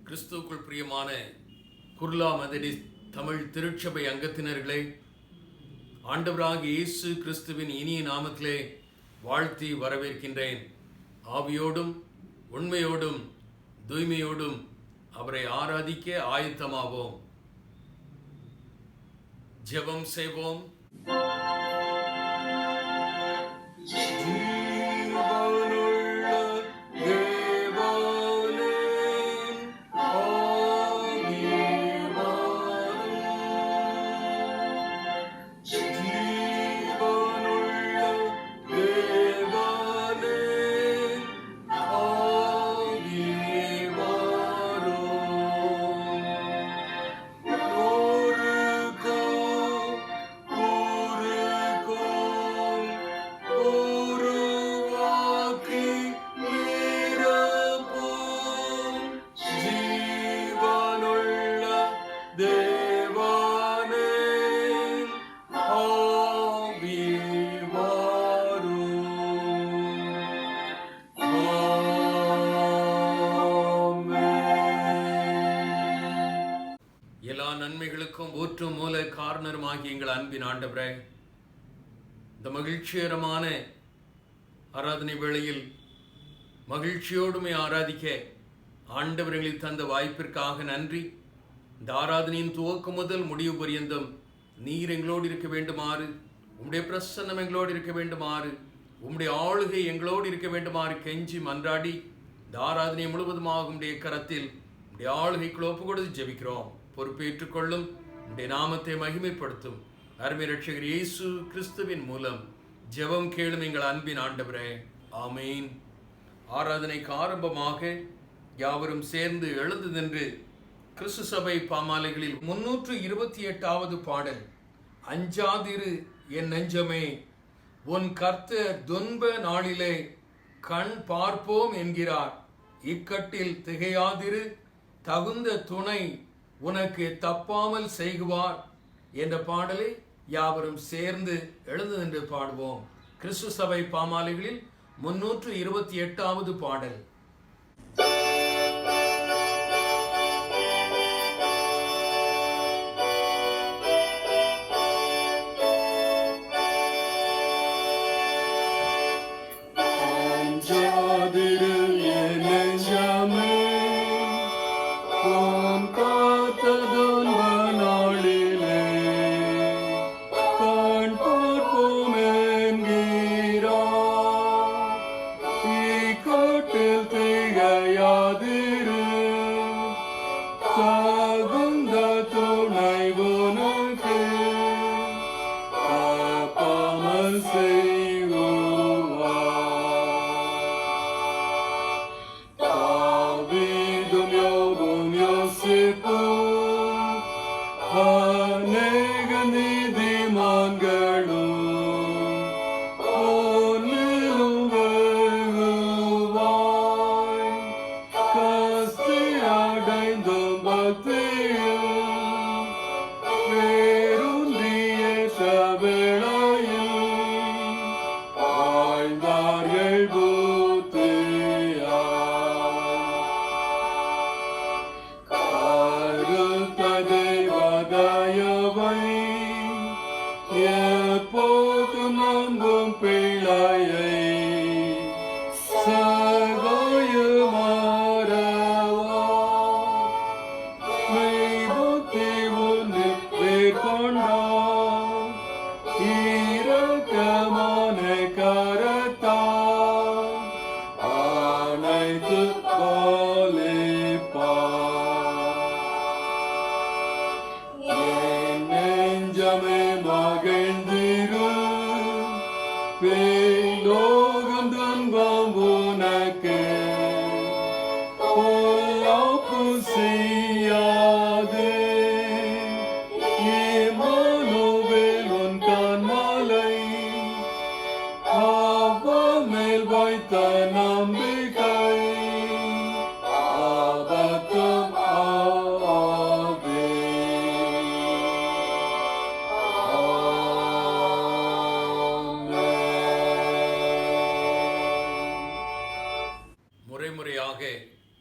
கிறிஸ்துவுக்குள் பிரியமான குர்லா மெதடிஸ்ட் தமிழ் திருச்சபை அங்கத்தினர்களே, ஆண்டவராகிய இயேசு கிறிஸ்துவின் இனிய நாமத்திலே வாழ்த்தி வரவேற்கின்றேன். ஆவியோடும் உண்மையோடும் தூய்மையோடும் அவரை ஆராதிக்க ஆயத்தமாவோம். ஜெபம் செய்வோம். நன்மைகளுக்கும் ஊற்றும் மூல காரணருமாகிய எங்கள் அன்பின் ஆண்டவரே, இந்த மகிழ்ச்சிகரமான ஆராதனை வேளையில் மகிழ்ச்சியோடுமே ஆராதிக்க ஆண்டவர்களில் தந்த வாய்ப்பிற்காக நன்றி. இந்த ஆராதனையின் துவக்கம் முதல் முடிவு பரியந்தம் நீர் எங்களோடு இருக்க வேண்டுமாறு, உம்முடைய பிரசன்னம் எங்களோடு இருக்க வேண்டுமாறு, உம்முடைய ஆளுகை எங்களோடு இருக்க வேண்டுமாறு கெஞ்சி மன்றாடி இந்த ஆராதனை முழுவதுமாக உம்முடைய கரத்தில் உம்முடைய ஆளுகைக்குள் ஒப்பு கொடுத்து ஜெபிக்கிறோம். பொறுப்பேற்றுக் கொள்ளும், உம்முடைய நாமத்தை மகிமைப்படுத்தும் அருமை இரட்சகர் இயேசு கிறிஸ்துவின் மூலம் ஜெபம் கேளும் எங்கள் அன்பின் ஆண்டவரே, ஆமீன். ஆராதனைக்கு ஆரம்பமாக யாவரும் சேர்ந்து எழுந்து நின்று கிறிஸ்து சபை பாமாலைகளில் 328வது பாடல், அஞ்சாதிரு என் நெஞ்சமே, உன் கர்த்தர் துன்ப நாளிலே கண் பார்ப்போம் என்கிறார், இக்கட்டில் திகையாதிரு, தகுந்த துணை உனக்கு தப்பாமல் செய்குவார் என்ற பாடலை யாவரும் சேர்ந்து எழுந்து நின்று பாடுவோம். கிறிஸ்து சபை பாமாலைகளில் 328வது பாடல்.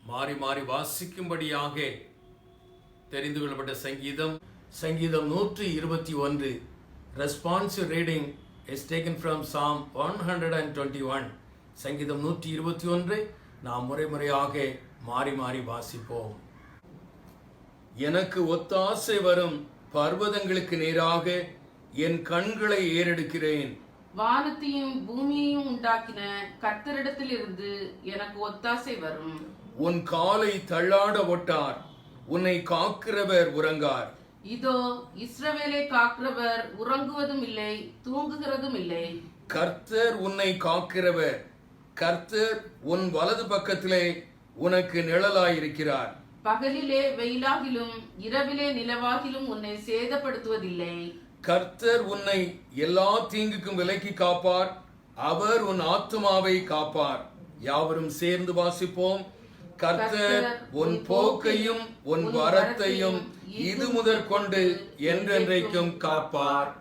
மாறி மாறி வாசிக்கும்படியாக தெரிந்து கொள்ளப்பட்ட சங்கீதம் 121. Responsive reading is taken from Psalm 121. சங்கீதம் 121 நாம் முறையாக மாறி மாறி வாசிப்போம். எனக்கு ஒத்தாசை வரும் பர்வதங்களுக்கு நேராக என் கண்களை ஏறெடுக்கிறேன். வானத்தையும் பூமியையும் உண்டாக்கின கர்த்தரிடத்திலிருந்து எனக்கு ஒத்தாசை வரும். உன் காலை தள்ளாட ஒட்டார், உன்னை காக்கிறவர் உறங்கார். இதோ இஸ்ரவேலை காக்கிறவர் உறங்குவதும் இல்லை, தூங்குகிறதும் இல்லை. கர்த்தர் உன்னை காக்கிறவர், கர்த்தர் உன் வலது பக்கத்திலே உனக்கு நிழலாயிருக்கிறார். பகலிலே வெயிலாகிலும் இரவிலே நிலவாகிலும் உன்னை சேதப்படுத்துவதில்லை. கர்த்தர் உன்னை எல்லா தீங்குக்கும் விலக்கி காப்பார், அவர் உன் ஆத்துமாவை காப்பார். யாவரும் சேர்ந்து வாசிப்போம். கர்த்தர் உன் போக்கையும் உன் வரத்தையும் இது முதற்கொண்டு என்றென்றைக்கும் காப்பார்.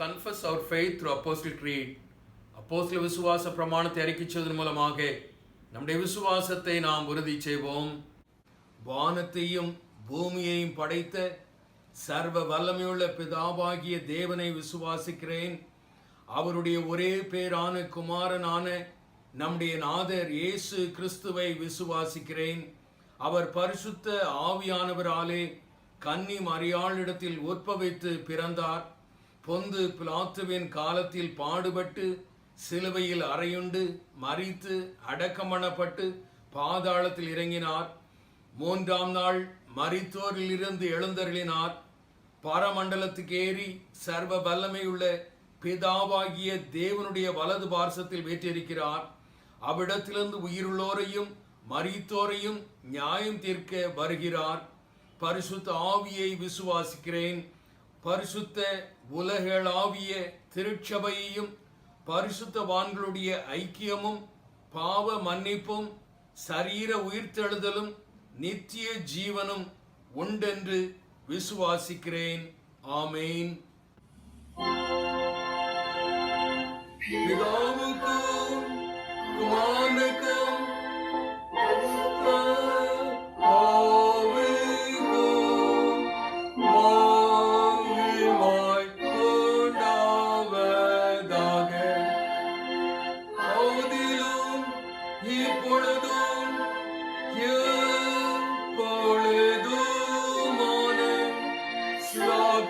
Confess our faith through Apostle Creed. அப்போஸ்தல விசுவாச பிரமாணத்தை அறிக்கைச்சதன் மூலமாக நம்முடைய விசுவாசத்தை நாம் உறுதி செய்வோம். வானத்தையும் பூமியையும் படைத்த சர்வ வல்லமையுள்ள பிதாவாகிய தேவனை விசுவாசிக்கிறேன். அவருடைய ஒரே பேரான குமாரனான நம்முடைய நாதர் இயேசு கிறிஸ்துவை விசுவாசிக்கிறேன். அவர் பரிசுத்த ஆவியானவராலே கன்னி மரியாளிடத்தில் உற்பவித்து பிறந்தார். பொந்து பிலாத்துவின் காலத்தில் பாடுபட்டு சிலுவையில் அறையுண்டு மரித்து அடக்கம் பண்ணப்பட்டு பாதாளத்தில் இறங்கினார். 3ஆம் நாள் மரித்தோரில் இருந்து எழுந்தருளினார். பரமண்டலத்துக்கு ஏறி சர்வ வல்லமையுள்ள பிதாவாகிய தேவனுடைய வலது பார்சத்தில் வீற்றிருக்கிறார். அவ்விடத்திலிருந்து உயிருள்ளோரையும் மரித்தோரையும் நியாயம் தீர்க்க வருகிறார். பரிசுத்த ஆவியை விசுவாசிக்கிறேன். பரிசுத்த உலகளாவிய திருச்சபையையும் பரிசுத்தவான்களுடைய ஐக்கியமும் பாவ மன்னிப்பும் சரீர உயிர்த்தெழுதலும் நித்திய ஜீவனும் உண்டென்று விசுவாசிக்கிறேன். ஆமேன். பிதாவுக்கும் குமாரனுக்கும்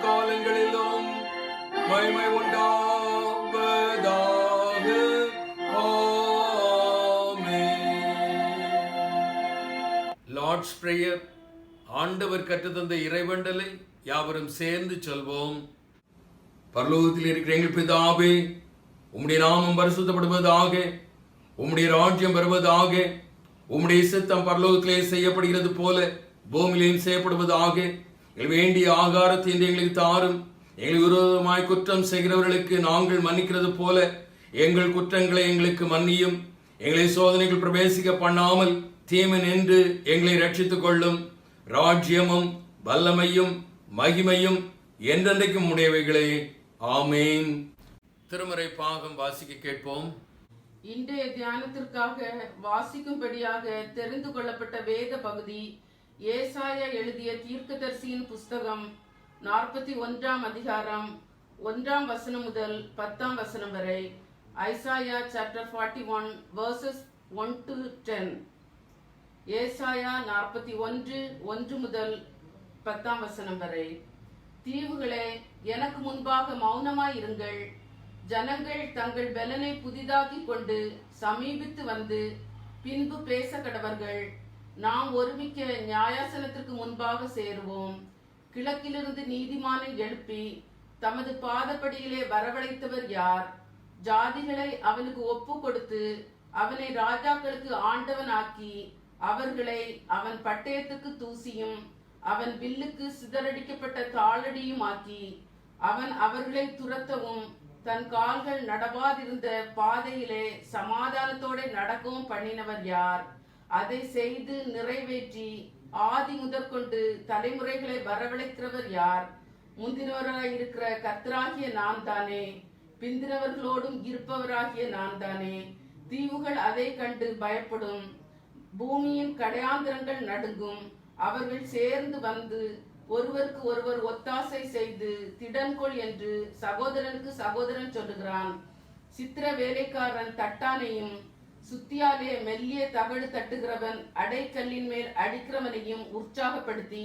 காலங்களிலும் மகிமை உண்டாவதாக. Lord's prayer. ஆண்டவர் கற்றுத்தந்த இறைவேண்டலை யாவரும் சேர்ந்து சொல்வோம். பரலோகத்தில் இருக்கிற எங்கள் பிதாவே, உம்முடைய நாமம் பரிசுத்தப்படுவதாக, உம்முடைய ராஜ்யம் வருவதாக, உம்முடைய சித்தம் பரலோகத்திலே செய்யப்படுகிறது போல பூமியிலேயும் செய்யப்படுவதாக. வேண்டிய ஆகாரத்தை எங்களுக்கு தாரும். எங்களுக்கு விரோதமாய் குற்றம் செய்கிறவர்களுக்கு நாங்கள் மன்னிக்கிறது போல எங்கள் குற்றங்களை எங்களுக்கு மன்னியும். எங்களை சோதனைகள் பிரவேசிக்க பண்ணாமல் தீமை நின்று எங்களை ரட்சித்துக் கொள்ளும். ராஜ்யமும் வல்லமையும் மகிமையும் என்றென்றைக்கும் உடையவைகளே. ஆமேன். திருமறை பாகம் வாசிக்க கேட்போம். இன்றைய தியானத்திற்காக வாசிக்கும்படியாக தெரிந்து கொள்ளப்பட்ட வேத பகுதி ஏசாயா எழுதிய தீர்க்கதரிசியின் புஸ்தகம் 41ஆம் அதிகாரம் 1ஆம் வசனம் முதல் 10ஆம் வசனம் வரை. Isaiah chapter 41 verses 1 to 10. ஏசாயா 41 1 முதல் 10ஆம் வசனம் வரை. தீவுகளே, எனக்கு முன்பாக மௌனமாயிருங்கள். ஜனங்கள் தங்கள் பலனை புதிதாக்கிக் கொண்டு சமீபித்து வந்து பின்பு பேச கடவர்கள். நாம் ஒருமிக்க நியாயாசனத்திற்கு முன்பாக சேருவோம். கிழக்கிலிருந்து நீதிமானை எழுப்பி தமது பாதப்படியிலே வரவழைத்தவர் யார்? ஜாதிகளை அவனுக்கு ஒப்பு கொடுத்து அவனை ராஜாக்களுக்கு ஆண்டவனாக்கி அவர்களை அவன் பட்டயத்துக்கு தூசியும் அவன் வில்லுக்கு சிதறடிக்கப்பட்ட தாளடியும் ஆக்கி அவன் அவர்களை துரத்தவும் தன் கால்கள் நடவாதிருந்த பாதையிலே சமாதானத்தோட நடக்கவும் பண்ணினவர் யார்? அதை செய்து நிறைவேற்றி ஆதி முதற்கொண்டு தலைமுறைகளை வரவழைக்கிறவர் யார்? முந்தினவராய் இருக்கிற கர்த்தராகிய நான் தானே, பிந்தினவர்களோடும் இருப்பவராகிய நான் தானே. தீவுகள் அதை கண்டு பயப்படும், பூமியின் கடையாந்திரங்கள் நடுங்கும். அவர்கள் சேர்ந்து வந்து ஒருவருக்கு ஒருவர் ஒத்தாசை செய்து திடன்கொள் என்று சகோதரனுக்கு சகோதரன் சொல்லுகிறான். சித்திர வேலைக்காரன் தட்டானையும் சுத்தியாலே மெல்லிய தகடு தட்டுகிறவன் அடைக்கல்லின் மேல் அடிக்கிறவனையும் உற்சாகப்படுத்தி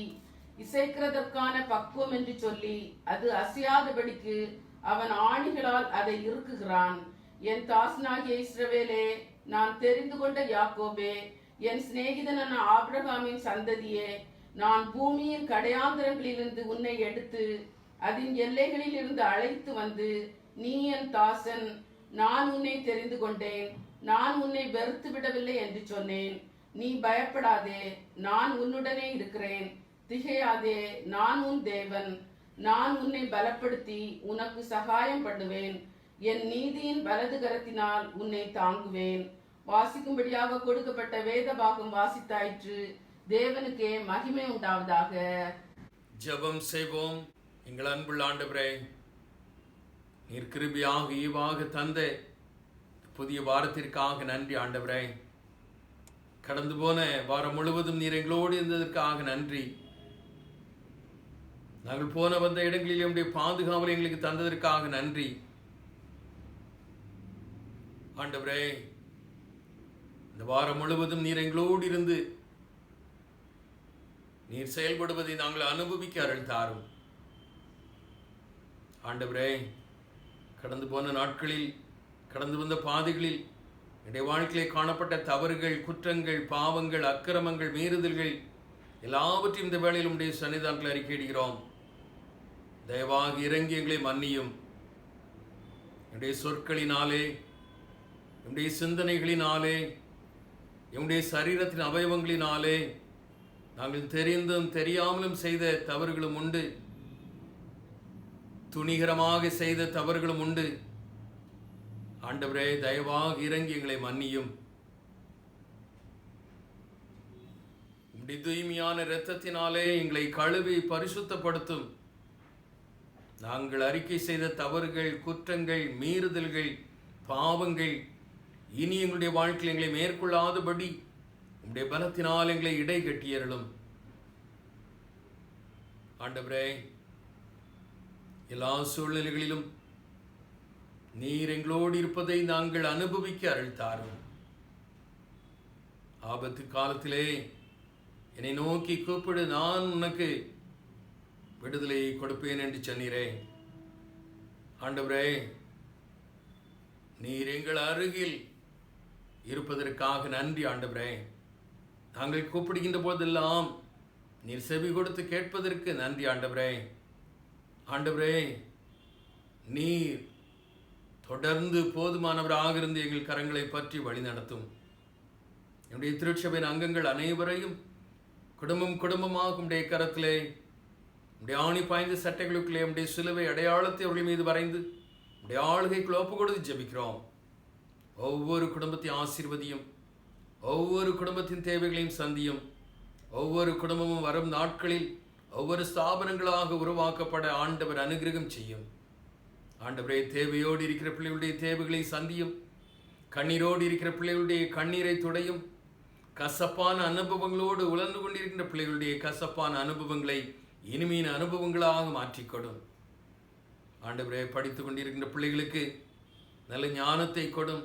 இசைக்கிறதற்கான பக்குவம் என்று சொல்லி அது அசையாதபடிக்கு அவன் ஆணிகளால் அதை இறுக்குகிறான். என் தாசனாகிய இஸ்ரவேலே, நான் தெரிந்து கொண்ட யாக்கோபே, என் சிநேகிதனான ஆபிரகாமின் சந்ததியே, நான் பூமியின் கடையாந்திரங்களிலிருந்து உன்னை எடுத்து அதன் எல்லைகளில் இருந்து அழைத்து வந்து நீ என் தாசன், நான் உன்னை தெரிந்து கொண்டேன், நான் உன்னை வெறுத்து விடவில்லை என்று சொன்னேன். நீ பயப்படாதே, நான் உன்னுடனே இருக்கிறேன். திகையாதே, நான் உன் தேவன். நான் உன்னை பலப்படுத்தி உனக்கு சகாயம் பண்ணுவேன். என் நீதியின் வலது கரத்தினால் உன்னை தாங்குவேன். வாசிக்கும்படியாக கொடுக்கப்பட்ட வேத பாகம் வாசித்தாயிற்று. தேவனுக்கே மகிமை உண்டாவதாக. ஜெபம் செய்வோம். எங்கள் அன்புள்ள ஆண்டவரே, நீர் கிருபையாக ஈவாக தந்த புதிய வாரத்திற்காக நன்றி ஆண்டவரே. கடந்து போன வாரம் முழுவதும் நீர் எங்களோடு இருந்ததற்காக நன்றி. நாங்கள் போன வந்த இடங்களில் என்னுடைய பாதுகாவலை எங்களுக்கு தந்ததற்காக நன்றி ஆண்டவரே. இந்த வாரம் முழுவதும் நீர் எங்களோடு இருந்து நீர் செயல்படுவதை நாங்கள் அனுபவிக்க அருள் தாரும் ஆண்டவரே. கடந்து போன நாட்களில், கடந்து வந்த பாதைகளில் என்னுடைய வாழ்க்கையிலே காணப்பட்ட தவறுகள், குற்றங்கள், பாவங்கள், அக்கிரமங்கள், மீறுதல்கள் எல்லாவற்றையும் இந்த வேளையில் உடைய சன்னிதானத்தில் அறிக்கையிடுகிறோம். தயவாக இறங்கி எங்களை மன்னியும். என்னுடைய சொற்களினாலே, என்னுடைய சிந்தனைகளினாலே, என்னுடைய சரீரத்தின் அவயவங்களினாலே நாங்கள் தெரிந்தும் தெரியாமலும் செய்த தவறுகளும் உண்டு, துணிகரமாக செய்த தவறுகளும் உண்டு. ஆண்டவரே, தயவாக இறங்கி எங்களை மன்னியும். உம்முடைய தூய்மையான இரத்தத்தினாலே எங்களை கழுவி பரிசுத்தப்படுத்தும். நாங்கள் அறிக்கை செய்த தவறுகள், குற்றங்கள், மீறுதல்கள், பாவங்கள் இனி எங்களுடைய வாழ்க்கையில் எங்களை மேற்கொள்ளாதபடி உம்முடைய பலத்தினால் எங்களை இடை கட்டியருளும் ஆண்டவரே. எல்லா சூழ்நிலைகளிலும் நீர் எங்களோடு இருப்பதை நாங்கள் அனுபவிக்க அருள் தாரும். ஆபத்து காலத்திலே என்னை நோக்கி கூப்பிடு, நான் உனக்கு விடுதலை கொடுப்பேன் என்று சொன்னீரே ஆண்டவரே. நீர் எங்கள் அருகில் இருப்பதற்காக நன்றி ஆண்டவரே. நாங்கள் கூப்பிடுகின்ற போதெல்லாம் நீர் செவி கொடுத்து கேட்பதற்கு நன்றி ஆண்டவரே. ஆண்டவரே, நீர் தொடர்ந்து போதுமானவராக இருந்து எங்கள் கரங்களை பற்றி வழி நடத்தும். என்னுடைய திருச்சபையின் அங்கங்கள் அனைவரையும் குடும்பம் குடும்பமாக உடைய கரத்திலே, உடைய ஆணி பாய்ந்த சட்டைகளுக்குள்ளே உடைய சிலுவை அடையாளத்தை அவர்கள் மீது வரைந்து உடைய ஆளுகைக்குள் ஒப்பு கொடுத்து ஜெபிக்கிறோம். ஒவ்வொரு குடும்பத்தையும் ஆசீர்வதியும், ஒவ்வொரு குடும்பத்தின் தேவைகளையும் சந்தியும். ஒவ்வொரு குடும்பமும் வரும் நாட்களில் ஒவ்வொரு ஸ்தாபனங்களாக உருவாக்கப்பட ஆண்டவர் அனுகிரகம் செய்யும். ஆண்டவரே, தேவையோடு இருக்கிற பிள்ளைகளுடைய தேவைகளை சந்தியும். கண்ணீரோடு இருக்கிற பிள்ளைகளுடைய கண்ணீரை துடையும். கசப்பான அனுபவங்களோடு உழந்து கொண்டிருக்கின்ற பிள்ளைகளுடைய கசப்பான அனுபவங்களை இனிமையான அனுபவங்களாக மாற்றிக்கொடும். ஆண்டவரே, படித்து கொண்டிருக்கின்ற பிள்ளைகளுக்கு நல்ல ஞானத்தை கொடும்.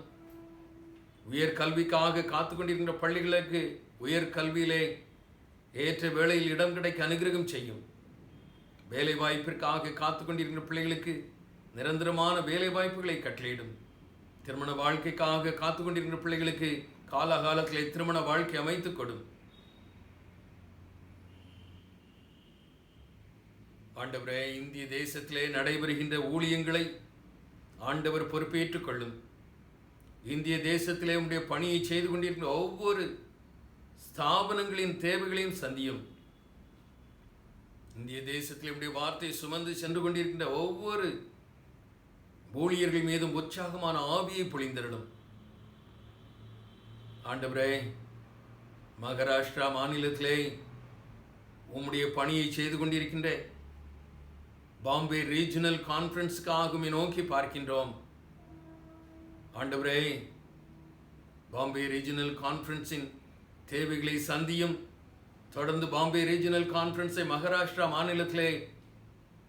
உயர் கல்விக்காக காத்து கொண்டிருக்கின்ற பள்ளிகளுக்கு உயர் கல்வியிலே ஏற்ற வேளையில் இடம் கிடைக்க அனுகிரகம் செய்யும். வேலை வாய்ப்பிற்காக காத்து கொண்டிருக்கின்ற பிள்ளைகளுக்கு நிரந்தரமான வேலை வாய்ப்புகளை கட்டளையிடும். திருமண வாழ்க்கைக்காக காத்து கொண்டிருக்கிற பிள்ளைகளுக்கு காலகாலத்திலே திருமண வாழ்க்கை அமைத்துக் கொடும். ஆண்டவரே, இந்திய தேசத்திலே நடைபெறுகின்ற ஊழியங்களை ஆண்டவர் பொறுப்பேற்றுக் கொள்ளும். இந்திய தேசத்திலே உடைய பணியை செய்து கொண்டிருக்கிற ஒவ்வொரு ஸ்தாபனங்களின் தேவைகளையும் சந்தியும். இந்திய தேசத்திலே உடைய வார்த்தை சுமந்து சென்று கொண்டிருக்கின்ற ஒவ்வொரு ஊழியர்கள் மீதும் உற்சாகமான ஆவியை பொழிந்தருளும். ஆண்டவரே, மகாராஷ்டிரா மாநிலத்திலே உம்முடைய பணியை செய்து கொண்டிருக்கின்ற பாம்பே ரீஜனல் கான்ஃபரன்ஸுக்காக நோக்கி பார்க்கின்றோம். ஆண்டவரே, பாம்பே ரீஜனல் கான்ஃபரன்ஸின் தேவைகளை சந்தியும். தொடர்ந்து பாம்பே ரீஜனல் கான்ஃபரன்ஸை மகாராஷ்டிரா மாநிலத்திலே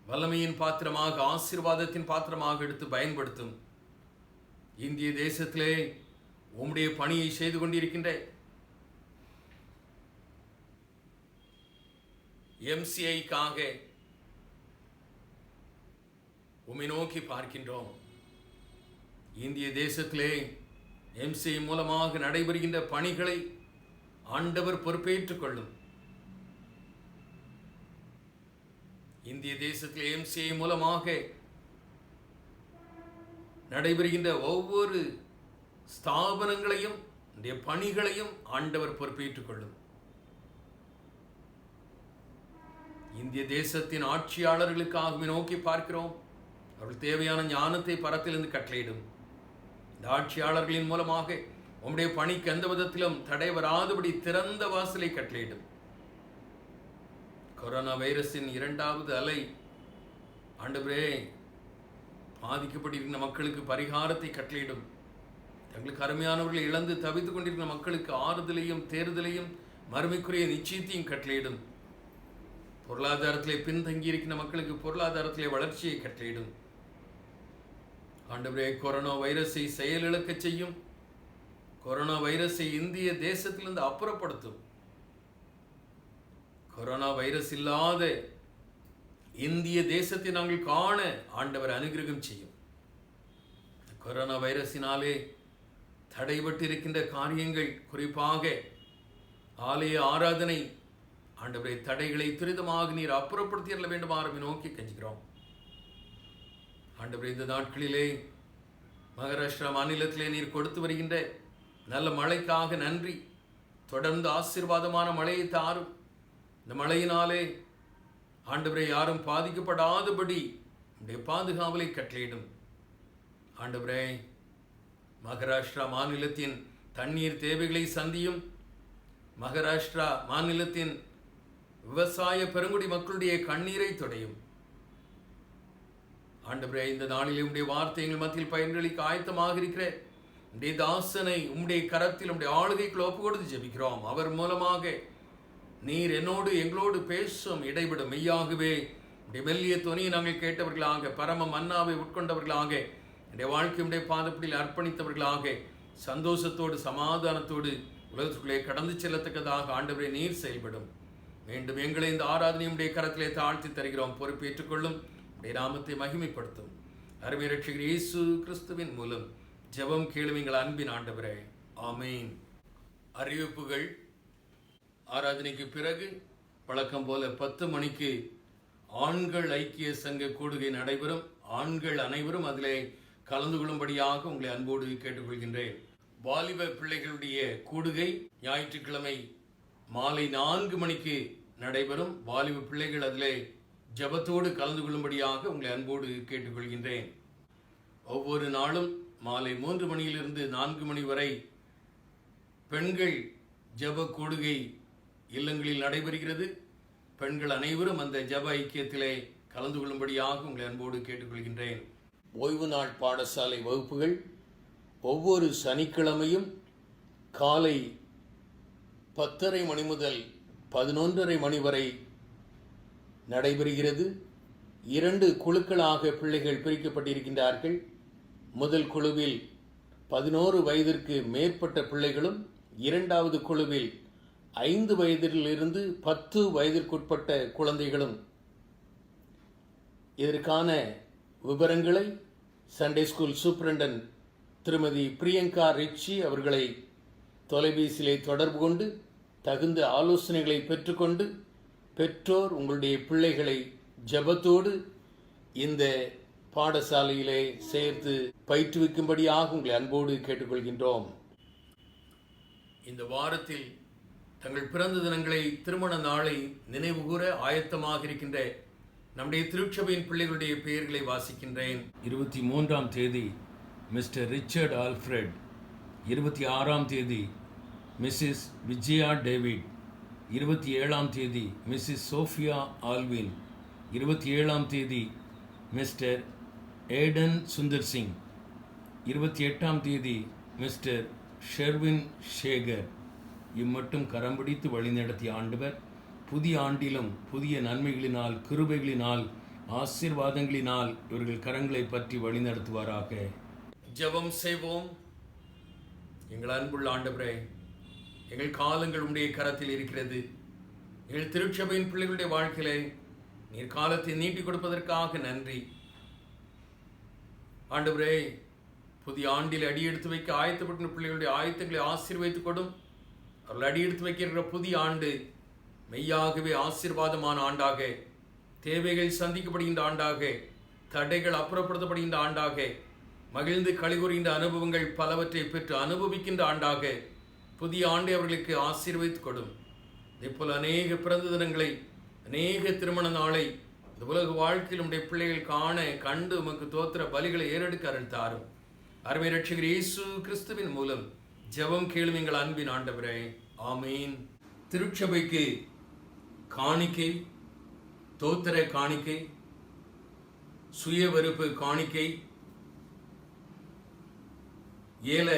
வல்லமையின் பாத்திரமாக, ஆசீர்வாதத்தின் பாத்திரமாக எடுத்து பயன்படுத்தும். இந்திய தேசத்திலே உம்முடைய பணியை செய்து கொண்டிருக்கின்ற MCIக்காக உம்மை நோக்கி பார்க்கின்றோம். இந்திய தேசத்திலே MCI மூலமாக நடைபெறுகின்ற பணிகளை ஆண்டவர் பொறுப்பேற்றுக் கொள்ளும். இந்திய தேசத்தில் MCI மூலமாக நடைபெறுகின்ற ஒவ்வொரு ஸ்தாபனங்களையும் பணிகளையும் ஆண்டவர் பொறுப்பேற்றுக் கொள்ளும். இந்திய தேசத்தின் ஆட்சியாளர்களுக்காக நோக்கி பார்க்கிறோம். அவர்கள் தேவையான ஞானத்தை பரத்திலிருந்து கட்டளையிடும். இந்த ஆட்சியாளர்களின் மூலமாக உம்முடைய பணிக்கு எந்த விதத்திலும் தடை வராதபடி திறந்த வாசலை கட்டளையிடும். கொரோனா வைரஸின் 2வது அலை ஆண்டவரே, பாதிக்கப்பட்டிருக்கிற மக்களுக்கு பரிகாரத்தை கட்டளையிடும். தங்களுக்கு அருமையானவர்களை இழந்து தவித்துக் கொண்டிருக்கிற மக்களுக்கு ஆறுதலையும் தேர்தலையும் மறுமைக்குரிய நிச்சயத்தையும் கட்டளையிடும். பொருளாதாரத்திலே பின்தங்கி இருக்கிற மக்களுக்கு பொருளாதாரத்திலே வளர்ச்சியை கட்டளையிடும். ஆண்டவரே, கொரோனா வைரஸை செயலிழக்க செய்யும். கொரோனா வைரஸை இந்திய தேசத்திலிருந்து அப்புறப்படுத்தும். கொரோனா வைரஸ் இல்லாத இந்திய தேசத்தை நாங்கள் காண ஆண்டவர் அனுகிரகம் செய்யும். கொரோனா வைரஸினாலே தடைபட்டிருக்கின்ற காரியங்கள், குறிப்பாக ஆலய ஆராதனை, ஆண்டவரை தடைகளை துரிதமாக நீர் அப்புறப்படுத்திட வேண்டுமாறு நோக்கி கெஞ்சுகிறோம். ஆண்டவரே, இந்த நாட்களிலே மகாராஷ்டிரா மாநிலத்திலே நீர் கொடுத்து வருகின்ற நல்ல மழைக்காக நன்றி. தொடர்ந்து ஆசீர்வாதமான மழையை தாரும். இந்த மழையினாலே ஆண்டவரை யாரும் பாதிக்கப்படாதபடி உடைய பாதுகாவலை கட்டளையிடும். ஆண்டவரே, மகாராஷ்டிரா மாநிலத்தின் தண்ணீர் தேவைகளை சந்தியும். மகாராஷ்டிரா மாநிலத்தின் விவசாய பெருங்குடி மக்களுடைய கண்ணீரை துடையும். ஆண்டவரே, இந்த நாளிலே உம்முடைய வார்த்தை எங்கள் மத்தியில் பயன்களிக்க ஆயத்தமாக இருக்கிற உம்முடைய தாசனை உம்முடைய கரத்தில் உம்முடைய ஆளுகைக்குள் ஒப்பு கொடுத்து ஜெபிக்கிறோம். அவர் மூலமாக நீர் என்னோடு எங்களோடு பேசும் இடைவிடும். மெய்யாகவே உடைய மெல்லிய துணியை நாங்கள் கேட்டவர்களாக, பரம மன்னாவை உட்கொண்டவர்களாக, என்னுடைய வாழ்க்கையுடைய பாதப்படியில் அர்ப்பணித்தவர்களாக, சந்தோஷத்தோடு சமாதானத்தோடு உலகத்துக்குள்ளே கடந்து செல்லத்தக்கதாக ஆண்டவரே நீர் செயல்படும். மீண்டும் எங்களை இந்த ஆராதனையுடைய கரத்திலே தாழ்த்தி தருகிறோம். பொறுப்பேற்றுக்கொள்ளும். உடைய நாமத்தை மகிமைப்படுத்தும். அருமை ரட்சகர் இயேசு கிறிஸ்துவின் மூலம் ஜெபம் கேளும் எங்கள் அன்பின் ஆண்டவரே, ஆமீன். அறிவிப்புகள். ஆராதனைக்கு பிறகு வழக்கம் போல 10 மணிக்கு ஆண்கள் ஐக்கிய சங்க கூடுகை நடைபெறும். ஆண்கள் அனைவரும் அதிலே கலந்து கொள்ளும்படியாக உங்களை அன்போடு கேட்டுக்கொள்கின்றேன். வாலிப பிள்ளைகளுடைய கூடுகை ஞாயிற்றுக்கிழமை மாலை 4 மணிக்கு நடைபெறும். வாலிப பிள்ளைகள் அதிலே ஜெபத்தோடு கலந்து கொள்ளும்படியாக உங்களை அன்போடு கேட்டுக்கொள்கின்றேன். ஒவ்வொரு நாளும் மாலை 3 மணியிலிருந்து 4 மணி வரை பெண்கள் ஜெப கூடுகை இல்லங்களில் நடைபெறுகிறது. பெண்கள் அனைவரும் அந்த ஜெப ஐக்கியத்திலே கலந்து கொள்ளும்படியாக உங்களை அன்போடு கேட்டுக்கொள்கின்றேன். ஓய்வு நாள் பாடசாலை வகுப்புகள் ஒவ்வொரு சனிக்கிழமையும் காலை 10:30 மணி முதல் 11:30 மணி வரை நடைபெறுகிறது. 2 குழுக்களாக பிள்ளைகள் பிரிக்கப்பட்டிருக்கின்றார்கள். முதல் குழுவில் 11 வயதிற்கு மேற்பட்ட பிள்ளைகளும், 2வது குழுவில் 5 வயதிலிருந்து 10 வயதிற்குட்பட்ட குழந்தைகளும் இதற்கான விவரங்களை சண்டே ஸ்கூல் சூப்பரண்டன் திருமதி பிரியங்கா ரிச்சி அவர்களை தொலைபேசியிலே தொடர்பு கொண்டு தகுந்த ஆலோசனைகளை பெற்றுக்கொண்டு பெற்றோர் உங்களுடைய பிள்ளைகளை ஜெபத்தோடு இந்த பாடசாலையிலே சேர்த்து பயிற்றுவிக்கும்படியாக உங்களை அன்போடு கேட்டுக்கொள்கின்றோம். இந்த வாரத்தில் தங்கள் பிறந்த தினங்களை, திருமண நாளை நினைவுகூர ஆயத்தமாக இருக்கின்ற நம்முடைய திருச்சபையின் பிள்ளைகளுடைய பெயர்களை வாசிக்கின்றேன். 23ஆம் தேதி மிஸ்டர் ரிச்சர்ட் ஆல்ஃபிரட், 26ஆம் தேதி மிஸ்ஸஸ் விஜயா டேவிட், 27ஆம் தேதி மிஸ்ஸஸ் சோஃபியா ஆல்வின், 27ஆம் தேதி மிஸ்டர் ஏடன் சுந்தர் சிங், 28ஆம் தேதி மிஸ்டர் ஷெர்வின் ஷேகர். இம்மட்டும் கரம் பிடித்து வழிநடத்திய ஆண்டவர் புதிய ஆண்டிலும் புதிய நன்மைகளினால், கிருபைகளினால், ஆசீர்வாதங்களினால் இவர்கள் கரங்களை பற்றி வழிநடத்துவாராக. ஜெபம் செய்வோம். எங்கள் அன்புள்ள ஆண்டவரே, எங்கள் காலங்கள் உடைய கரத்தில் இருக்கிறது. எங்கள் திருச்சபையின் பிள்ளைகளுடைய வாழ்க்கையிலே நீர் காலத்தை நீட்டி கொடுப்பதற்காக நன்றி ஆண்டவரே. புதிய ஆண்டில் அடியெடுத்து வைக்க ஆயத்தப்பட்ட பிள்ளைகளுடைய ஆயத்தங்களை ஆசீர்வதித்துக் கொடும். அவர்கள் அடியெடுத்து வைக்கிற புதிய ஆண்டு மெய்யாகவே ஆசீர்வாதமான ஆண்டாக, தேவைகள் சந்திக்கப்படுகின்ற ஆண்டாக, தடைகள் அப்புறப்படுத்தப்படுகின்ற ஆண்டாக, மகிழ்ந்து களிகூறுகின்ற அனுபவங்கள் பலவற்றை பெற்று அனுபவிக்கின்ற ஆண்டாக புதிய ஆண்டை அவர்களுக்கு ஆசீர்வதித்துக் கொடும். இதேபோல் அநேக பிறந்த தினங்களை, அநேக திருமண நாளை இந்த உலக வாழ்க்கையில் உடைய பிள்ளைகள் காண கண்டு உமக்கு தோத்திர பலிகளை ஏறெடுக்க அருள் தாரும். அருமை ரட்சகர் இயேசு கிறிஸ்துவின் மூலம் ஜெபம் கேளும் எங்கள் அன்பின் ஆண்டவரே, ஆமீன். திருச்சபைக்கு காணிக்கை, தோத்திர காணிக்கை, சுய வெறுப்பு காணிக்கை, ஏல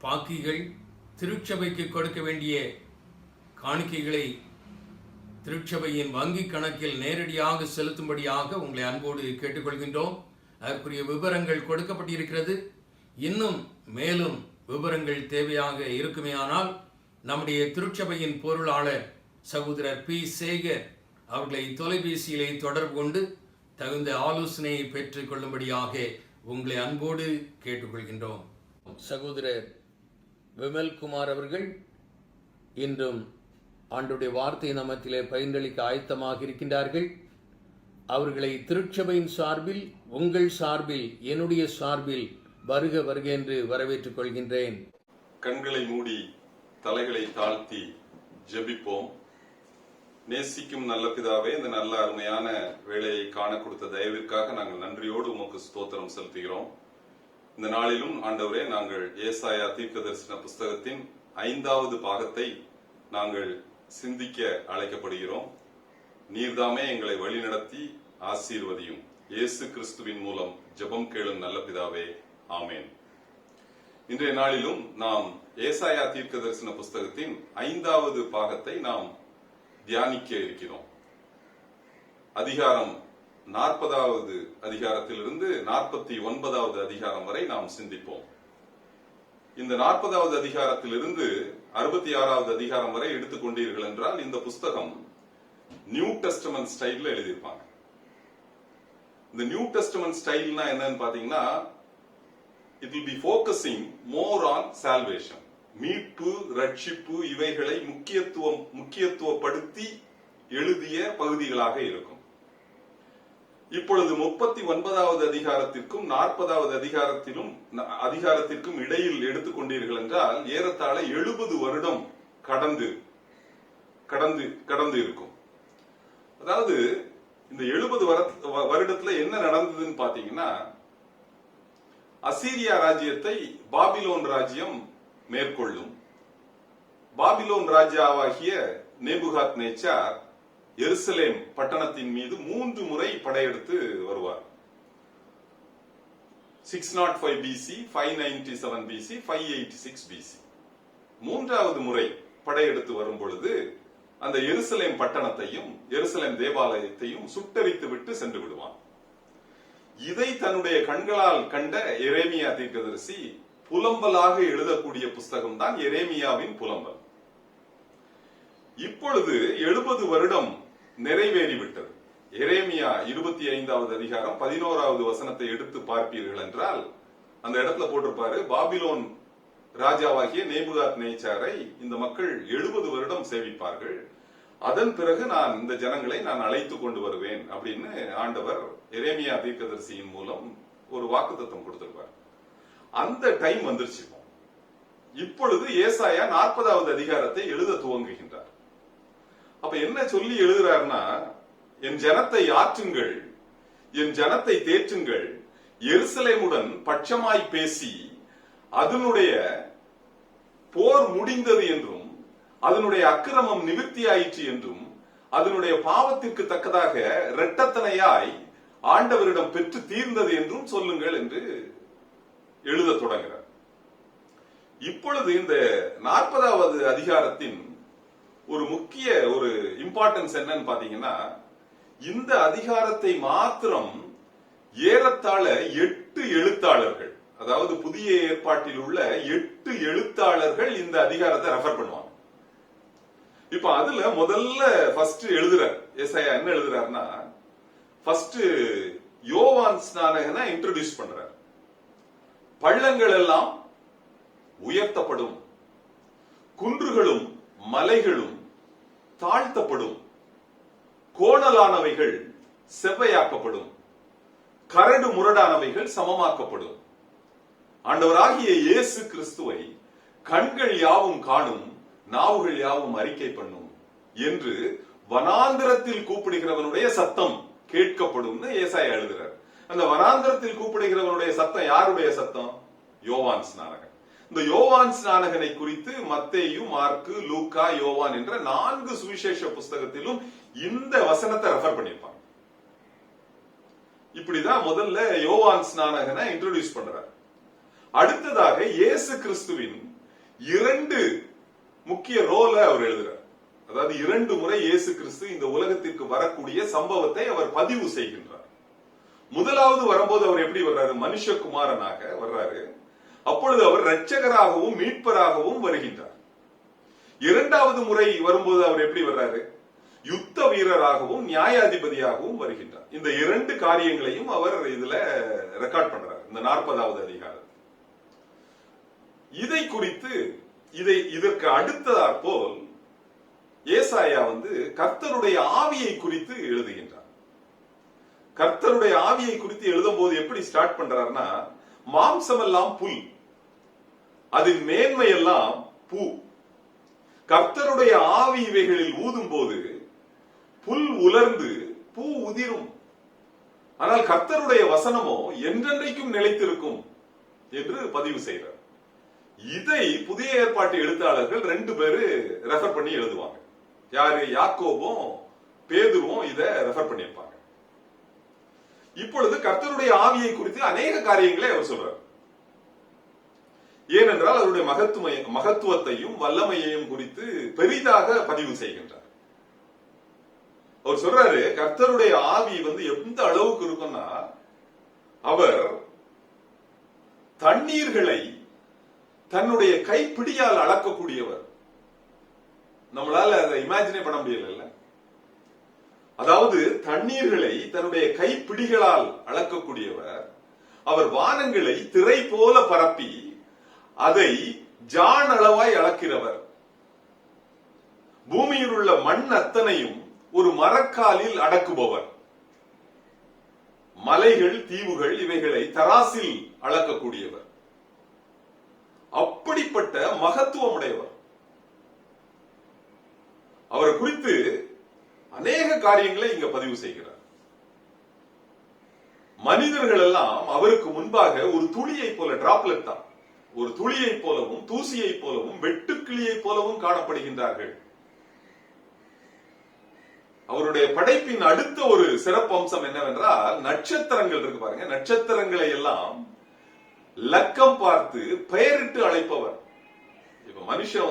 பாக்கிகள், திருச்சபைக்கு கொடுக்க வேண்டிய காணிக்கைகளை திருச்சபையின் வங்கி கணக்கில் நேரடியாக செலுத்தும்படியாக உங்களை அன்போடு கேட்டுக்கொள்கின்றோம். அதற்குரிய விவரங்கள் கொடுக்கப்பட்டிருக்கிறது. இன்னும் மேலும் விவரங்கள் தேவையாக இருக்குமேயானால் நம்முடைய திருச்சபையின் பொருளாளர் சகோதரர் பி சேகர் அவர்களை தொலைபேசியிலே தொடர்பு கொண்டு தகுந்த ஆலோசனையை பெற்றுக் கொள்ளும்படியாக உங்களை அன்போடு கேட்டுக்கொள்கின்றோம். சகோதரர் விமல்குமார் அவர்கள் இன்றும் ஆண்டுடைய வார்த்தை நமத்திலே பயின்றளிக்க ஆயத்தமாக இருக்கின்றார்கள். அவர்களை திருச்சபையின் சார்பில், உங்கள் சார்பில், என்னுடைய சார்பில் வருக வருக என்று வரவேற்றுக் கொள்கின்றேன். கண்களை மூடி தலைகளை தாழ்த்தி ஜெபிப்போம். நேசிக்கும் நல்ல பிதாவே, இந்த நல்ல அருமையான வேலையை காண கொடுத்த தயவிற்காக நாங்கள் நன்றியோடு உமக்கு ஸ்தோத்திரம் செலுத்துகிறோம். இந்த நாளிலும் ஆண்டவரே, நாங்கள் ஏசாயா தீர்க்கதரிசன புஸ்தகத்தின் 5வது பாகத்தை நாங்கள் சிந்திக்க அழைக்கப்படுகிறோம். நீர்தாமே எங்களை வழிநடத்தி ஆசீர்வதியும். இயேசு கிறிஸ்துவின் மூலம் ஜெபம் கேளும் நல்ல பிதாவே, ஆமேன். இன்றைய நாளிலும் நாம் ஏசாயா தீர்க்கதரிசன புஸ்தகத்தின் 5வது பாகத்தை நாம் தியானிக்க இருக்கிறோம். அதிகாரம் 40வது அதிகாரத்திலிருந்து 49வது அதிகாரம் வரை நாம் சிந்திப்போம். இந்த 40வது அதிகாரத்திலிருந்து 66வது அதிகாரம் வரை எடுத்துக்கொண்டீர்கள் என்றால் இந்த புஸ்தகம் நியூ டெஸ்டமென்ட் ஸ்டைல்ல எழுதியிருப்பாங்க. இந்த நியூ டெஸ்டமென்ட் ஸ்டைல்னா என்னன்னு பாத்தீங்கன்னா, it will be focusing more on salvation. மீட்பு, ரட்சிப்பு இவைகளை முக்கியத்துவப்படுத்தி எழுதிய பகுதிகளாக இருக்கும். இப்பொழுது 39வது அதிகாரத்திற்கும் 40வது அதிகாரத்திற்கும் இடையில் எடுத்துக்கொண்டீர்கள் என்றால் ஏறத்தாழ 70 வருடம் கடந்து இருக்கும். அதாவது இந்த 70 வருடத்துல என்ன நடந்ததுன்னு பாத்தீங்கன்னா, அசீரியா ராஜ்யத்தை பாபிலோன் ராஜ்யம் மேற்கொள்ளும். பாபிலோன் ராஜாவாகிய நேபுகாத் நேச்சார் எருசலேம் பட்டணத்தின் மீது 3 முறை படையெடுத்து வருவார். 605 BC, 597 BC, 586 BC. 3வது முறை படையெடுத்து வரும் பொழுது அந்த எருசலேம் பட்டணத்தையும் எருசலேம் தேவாலயத்தையும் சுட்டரித்து விட்டு சென்று விடுவான். இதை தன்னுடைய கண்களால் கண்ட எரேமியா தீர்க்கதரிசி புலம்பலாக எழுதக்கூடிய புஸ்தகம் தான் எரேமியாவின் புலம்பல். இப்பொழுது 70 வருடம் நிறைவேறிவிட்டது. எரேமியா 25வது அதிகாரம் 11வது வசனத்தை எடுத்து பார்ப்பீர்கள் என்றால் அந்த இடத்துல போட்டிருப்பாரு, பாபிலோன் ராஜாவாகிய நேபுகாத் நேச்சாரை இந்த மக்கள் 70 வருடம் சேவிப்பார்கள், அதன் பிறகு நான் இந்த ஜனங்களை நான் அழைத்து கொண்டு வருவேன் அப்படின்னு ஆண்டவர் எரேமியா தீர்க்கதரிசியின் மூலம் ஒரு வாக்குத்தத்தம் கொடுத்திருப்பார். அந்த டைம் வந்துருச்சு. இப்பொழுது ஏசாயா 40வது அதிகாரத்தை எழுத துவங்குகின்றார். அப்ப என்ன சொல்லி எழுதுறாருன்னா, என் ஜனத்தை ஆற்றுங்கள், என் ஜனத்தை தேற்றுங்கள், எருசலேமுடன் பட்சமாய் பேசி அதனுடைய போர் முடிந்தது என்றும் அதனுடைய அக்கிரமம் நிவிர்த்தியாயிற்று என்றும் அதனுடைய பாவத்திற்கு தக்கதாக இரட்டத்தனையாய் ஆண்டவரிடம் பெற்று தீர்ந்தது என்றும் சொல்லுங்கள் என்று எழுத தொடங்குகிறார். இப்பொழுது இந்த 40வது அதிகாரத்தின் ஒரு முக்கிய ஒரு இம்பார்ட்டன்ஸ் என்னன்னு பாத்தீங்கன்னா, இந்த அதிகாரத்தை மாத்திரம் ஏறத்தாழ 8 எழுத்தாளர்கள், அதாவது புதிய ஏற்பாட்டில் உள்ள 8 எழுத்தாளர்கள் இந்த அதிகாரத்தை ரெஃபர் பண்ணுவாங்க. இப்ப அதுல முதல்ல ஃபர்ஸ்ட் எழுதுறார் ஏசாயா என்ன எழுதுறாருன்னா, ஃபர்ஸ்ட் யோவான் ஸ்நானகனை இன்ட்ரோடியூஸ் பண்றார். பள்ளங்கள் எல்லாம் உயர்த்தப்படும், குன்றுகளும் மலைகளும் தாழ்த்தப்படும், கோணலானவைகள் செவ்வையாக்கப்படும், கரடு முரடானவைகள் சமமாக்கப்படும். ஆண்டவராகிய இயேசு கிறிஸ்துவை கண்கள் யாவும் காணும், நாவுகள் யாவும் அறிக்கை பண்ணும் என்று வனாந்திரத்தில் கூப்பிடுகிறவனுடைய சத்தம் கேட்கப்படும் ஏசாயா எழுதுறார். அந்த வனாந்திரத்தில் கூப்பிடுகிறவனுடைய சத்தம் யாருடைய சத்தம்? யோவான் ஸ்நானகன். இந்த யோவான் ஸ்நானகனை குறித்து மத்தேயு, மார்க்கு, லூக்கா, யோவான் என்ற 4 சுவிசேஷ புஸ்தகத்திலும் இந்த வசனத்தை ரெஃபர் பண்ணிருப்பாங்க. இப்படிதான் முதல்ல யோவான் ஸ்நானகனை இன்ட்ரோடியூஸ் பண்றார். அடுத்ததாக இயேசு கிறிஸ்துவின் 2 முக்கிய ரோல அவர் எழுதுறார். அதாவது 2 முறை இயேசு கிறிஸ்து இந்த உலகத்திற்கு வரக்கூடிய சம்பவத்தை அவர் பதிவு செய்கின்றார். முதலாவது வரும்போது அவர் எப்படி வர்றாரு? மனுஷகுமாரனாக வர்றாரு. அப்பொழுது அவர் இரட்சகராகவும் மீட்பராகவும் வருகின்றார். 2வது முறை வரும்போது அவர் எப்படி வர்றாரு? யுத்த வீரராகவும் நியாயாதிபதியாகவும் வருகின்றார். இந்த 2 காரியங்களையும் அவர் இதுல ரெக்கார்ட் பண்றார் இந்த 40வது அதிகாரம். இதை குறித்து இதற்கு அடுத்ததாற் போல் ஏசாயா கர்த்தருடைய ஆவியை குறித்து எழுதுகின்றார். கர்த்தருடைய ஆவியை குறித்து எழுதும் போது எப்படி ஸ்டார்ட் பண்றாருன்னா, மாம்சமெல்லாம் புல், அதன் மேன்மையெல்லாம் பூ. கர்த்தருடைய ஆவி இவைகளில் ஊதும் போது புல் உலர்ந்து பூ உதிரும், ஆனால் கர்த்தருடைய வசனமோ என்றென்றைக்கும் நிலைத்திருக்கும் என்று பதிவு செய்கிறார். இதை புதிய ஏற்பாட்டு எழுத்தாளர்கள் 2 பேரு ரெஃபர் பண்ணி எழுதுவாங்க. யாரு? யாக்கோபும் பேதுருவும் இதை ரெஃபர் பண்ணியிருப்பாங்க. இப்பொழுது கர்த்தருடைய ஆவியை குறித்து அநேக காரியங்களை அவர் சொல்றார். ஏனென்றால் அவருடைய மகத்துவத்தையும் வல்லமையையும் குறித்து பெரிதாக பதிவு செய்கின்றார். அவர் சொல்றாரு, கர்த்தருடைய ஆவி எந்த அளவுக்கு இருக்கும்னா, அவர் தண்ணீர்களை தன்னுடைய கைப்பிடியால் அளக்கக்கூடியவர். நம்மளால அதை இமேஜினே பண்ண முடியல. அதாவது தண்ணீர்களை தன்னுடைய கைப்பிடிகளால் அளக்கக்கூடியவர். அவர் வானங்களை திரை போல பரப்பி அதை ஜான் அளவாய் அளக்கிறவர். பூமியில் உள்ள மண் அத்தனையும் ஒரு மரக்காலில் அடக்குபவர். மலைகள், தீவுகள் இவைகளை தராசில் அளக்கக்கூடியவர். அப்படிப்பட்ட மகத்துவம் உடையவர். அவரை குறித்து அநேக காரியங்களை இங்க பதிவு செய்கிறார். மனிதர்கள் எல்லாம் அவருக்கு முன்பாக ஒரு துளியை போல, டிராப்லெட் தான், ஒரு துளியை போலவும் தூசியை போலவும் வெட்டுக்கிளியை போலவும் காணப்படுகின்றார்கள். அவருடைய படைப்பின் அடுத்த ஒரு சிறப்பு அம்சம் என்னவென்றால், நட்சத்திரங்கள் இருக்கு பாருங்க, நட்சத்திரங்களை எல்லாம் லக்கம் பார்த்து பெயரிட்டு அழைப்பவர். இப்ப மனுஷன்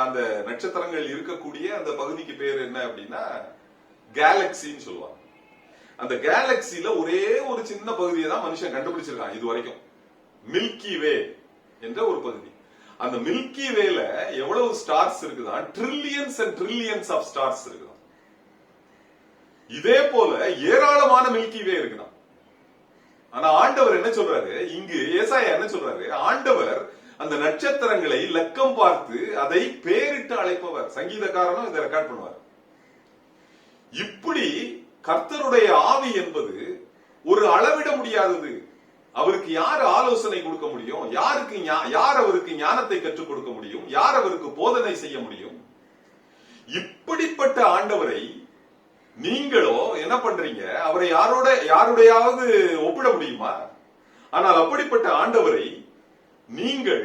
அந்த நட்சத்திரங்கள் இருக்கக்கூடிய அந்த பகுதிக்கு பேர் என்ன அப்படின்னா கேலக்சின்னு சொல்லுவாங்க. அந்த கேலக்சில ஒரே ஒரு சின்ன பகுதியை தான் மனுஷன் கண்டுபிடிச்சிருக்கான் இது வரைக்கும், மில்கி வே என்ற ஒரு பகுதி. அந்த மில்கி வேல எவ்வளவு ஸ்டார்ஸ் இருக்குதான்? Trillions and trillions of stars இருக்குதான். இதே போல ஏராளமான மில்கி வே இருக்குதான். ஆனா ஆண்டவர் என்ன சொல்றாரு இங்கு, ஏசாயா என்ன சொல்றாரு, ஆண்டவர் அந்த நட்சத்திரங்களை லக்கம் பார்த்து அதை பேரிட்டு அழைப்பவர். சங்கீதக்காரனும் இதை ரெக்கார்ட் பண்ணுவார். இப்படி கர்த்தருடைய ஆவி என்பது ஒரு அளவிட முடியாதது. அவருக்கு யார் ஆலோசனை கொடுக்க முடியும்? யார் அவருக்கு ஞானத்தை கற்றுக் கொடுக்க முடியும்? யார் அவருக்கு போதனை செய்ய முடியும்? இப்படிப்பட்ட ஆண்டவரை நீங்களோ என்ன பண்றீங்க? அவரை யாருடையாவது ஒப்பிட முடியுமா? ஆனால் அப்படிப்பட்ட ஆண்டவரை நீங்கள்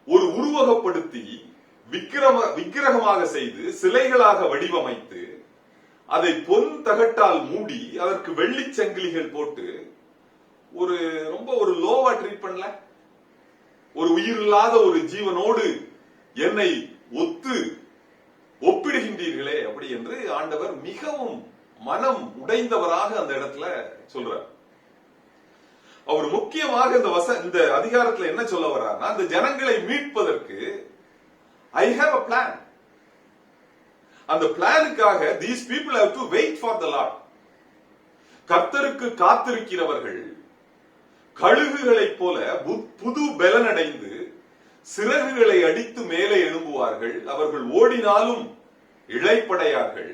ஒரு உருவகப்படுத்தி விக்கிரகமாக செய்து சிலைகளாக வடிவமைத்து அதை பொன் தகட்டால் மூடி அதற்கு வெள்ளி சங்கிலிகள் போட்டு ஒரு லோவா ட்ரீட் பண்ணல. ஒரு உயிரில்லாத ஒரு ஜீவனோடு என்னை ஒப்பிடுகின்றீர்களே அப்படி என்று ஆண்டவர் மிகவும் மனம் உடைந்தவராக அந்த இடத்துல சொல்றார். அவர் முக்கியமாக இந்த அதிகாரத்துல என்ன சொல்ல வர்றாருன்னா, அந்த ஜனங்களை மீட்பதற்கு ஐ ஹேவ் a plan. அந்த பிளானுக்காக these people have to wait for the Lord. கர்த்தருக்கு காத்திருக்கிறவர்கள் கழுகுகளைப் போல புது பலனடைந்து சிறகுகளை அடித்து மேலே எழும்புவார்கள். அவர்கள் ஓடினாலும் இளைப்படையார்கள்.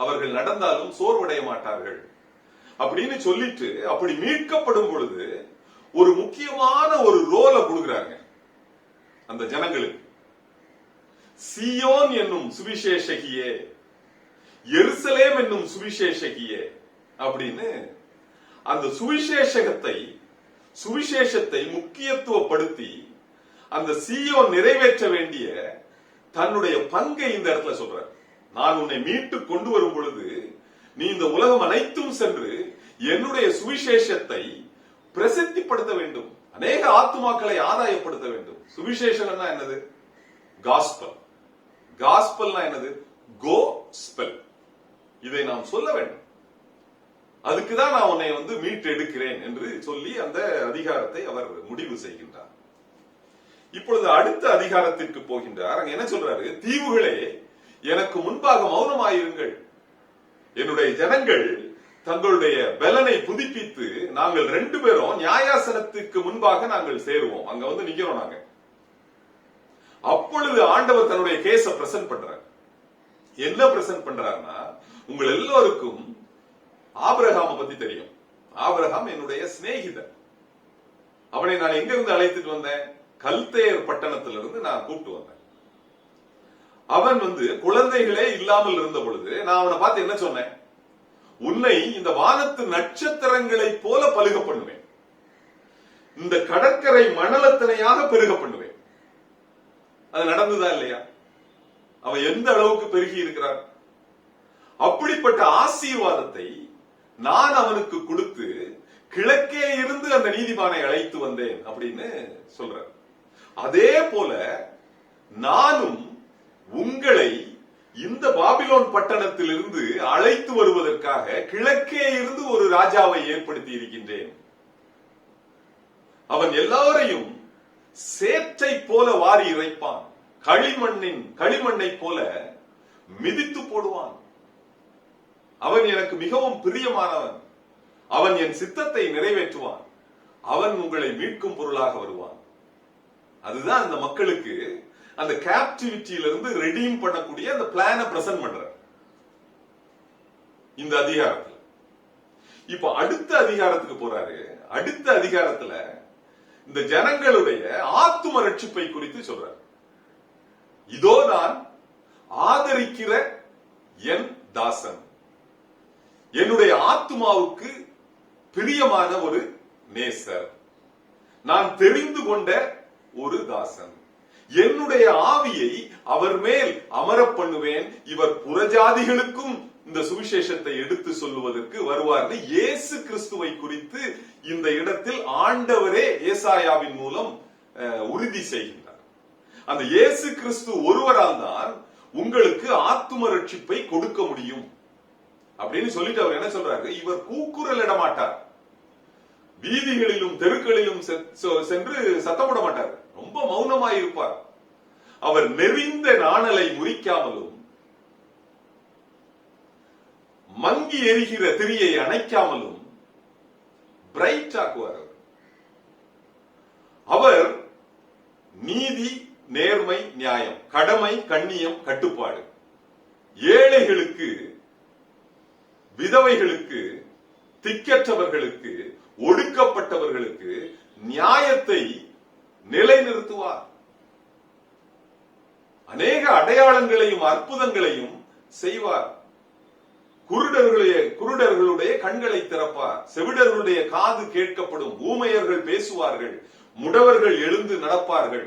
அவர்கள் நடந்தாலும் சோர்வடைய மாட்டார்கள் அப்படின்னு சொல்லிட்டு, அப்படி மீட்கப்படும் பொழுது ஒரு முக்கியமான ஒரு ரோலை கொடுக்கிறாங்க அந்த ஜனங்களுக்கு. சியோன் என்னும் சுவிசேஷகியே, எருசலேம் என்னும் சுவிசேஷகியே அப்படின்னு அந்த சுவிசேஷத்தை முக்கியத்துவப்படுத்தி அந்த சியோன் நிறைவேற்ற வேண்டிய தன்னுடைய பங்கை இந்த இடத்துல சொல்றார். நான் உன்னை மீட்டு கொண்டு வரும் பொழுது நீ இந்த உலகம் அனைத்தும் சென்று என்னுடைய சுவிசேஷத்தை பிரசித்திப்படுத்த வேண்டும், அநேக ஆத்துமாக்களை ஆதாயப்படுத்த வேண்டும். சுவிசேஷம்னா என்னது? காஸ்பல். காஸ்பல்னா என்னது? கோஸ்பெல். இதை நாம் சொல்ல வேண்டும். அதுக்குதான் நான் உன்னை மீட்டு எடுக்கிறேன் என்று சொல்லி அந்த அதிகாரத்தை அவர் முடிவு செய்கின்றார். இப்பொழுது அடுத்த அதிகாரத்திற்கு போகின்றார். அங்க என்ன சொல்றாரு? தீவுகளே எனக்கு முன்பாக மௌனமாயிருங்கள். என்னுடைய ஜனங்கள் தங்களுடைய பலனை புதுப்பித்து நாங்கள் 2 பேரும் நியாயாசனத்துக்கு முன்பாக நாங்கள் சேருவோம். அங்க நிக்கிறோம் நாங்க. அப்பொழுது ஆண்டவர் தன்னுடைய கேஸ பிரசன்ட் பண்றார். என்ன பிரசன்ட் பண்றாருன்னா, உங்கள் எல்லோருக்கும் ஆபிரகாமை பத்தி தெரியும். ஆபிரகாம் என்னுடைய சிநேகிதன். அவனை நான் எங்க இருந்து அழைத்துட்டு வந்தேன்? கல்தேயர் பட்டணத்திலிருந்து நான் கூப்பிட்டு வந்தேன். அவன் குழந்தைகளே இல்லாமல் இருந்த பொழுது நான் அவனை பார்த்து என்ன சொன்னேன்? உன்னை இந்த வானத்து நட்சத்திரங்களைப் போல பலுக பண்ணுவேன், இந்த கடற்கரை மணலத்தனையாக பெருக பண்ணுவேன். அது நடந்ததா இல்லையா? அவன் எந்த அளவுக்கு பெருகி இருக்கிறார்? அப்படிப்பட்ட ஆசீர்வாதத்தை நான் அவனுக்கு கொடுத்து கிழக்கே இருந்து அந்த நீதிமானை அழைத்து வந்தேன் அப்படின்னு சொல்ற. அதே போல நானும் உங்களை இந்த பாபிலோன் பட்டணத்திலிருந்து அழைத்து வருவதற்காக கிழக்கே இருந்து ஒரு ராஜாவை ஏற்படுத்தி இருக்கின்றேன். அவன் எல்லாரையும் சேற்றை போல வாரி இறைப்பான், களிமண்ணை போல மிதித்து போடுவான். அவன் எனக்கு மிகவும் பிரியமானவன். அவன் என் சித்தத்தை நிறைவேற்றுவான். அவன் உங்களை மீட்கும் பொருளாக வருவான். அதுதான் அந்த மக்களுக்கு அந்த கேப்டிவிட்டியிலிருந்து ரெடீம் பண்ணக்கூடிய அந்த பிளான பிரசன்ட் பண்ற இந்த அதிகாரத்துல. இப்ப அடுத்த அதிகாரத்துக்கு போறாரு. அடுத்த அதிகாரத்துல இந்த ஜனங்களுடைய ஆத்தும ரட்சிப்பை குறித்து சொல்றார். இதோ நான் ஆதரிக்கிற என் தாசன், என்னுடைய ஆத்துமாவுக்கு பிரியமான ஒரு நேசர், நான் தெரிந்து கொண்ட ஒரு தாசன், என்னுடைய ஆவியை அவர் மேல் அமர பண்ணுவேன், இவர் புறஜாதிகளுக்கும் இந்த சுவிசேஷத்தை எடுத்து சொல்லுவதற்கு வருவார்னு இயேசு கிறிஸ்துவை குறித்து இந்த இடத்தில் ஆண்டவரே ஏசாயாவின் மூலம் உறுதி செய்கின்றார். அந்த இயேசு கிறிஸ்து ஒருவரால் தான் உங்களுக்கு ஆத்தும ரட்சிப்பை கொடுக்க முடியும் அப்படின்னு சொல்லிட்டு அவர் என்ன சொல்றாரு? இவர் கூக்குரல் இட மாட்டார், வீதிகளிலும் தெருக்களிலும் சென்று சத்தமிட மாட்டார், ரொம்ப மௌனமாய் இருப்பார். அவர் நெறிந்த நாணலை முறிக்காமலும் மங்கி எரிகிற திரியை அணைக்காமலும் பிரைட் ஆக்குவார். அவர் நீதி, நேர்மை, நியாயம், கடமை, கண்ணியம், கட்டுப்பாடு, ஏழைகளுக்கு, விதவைகளுக்கு, திக்கற்றவர்களுக்கு, ஒடுக்கப்பட்டவர்களுக்கு நியாயத்தை நிலைநிறுத்துவார். அநேக அடையாளங்களையும் அற்புதங்களையும் செய்வார். குருடர்களுடைய கண்களை திறப்பார். செவிடர்களுடைய காது கேட்கப்படும். ஊமையர்கள் பேசுவார்கள். முடவர்கள் எழுந்து நடப்பார்கள்.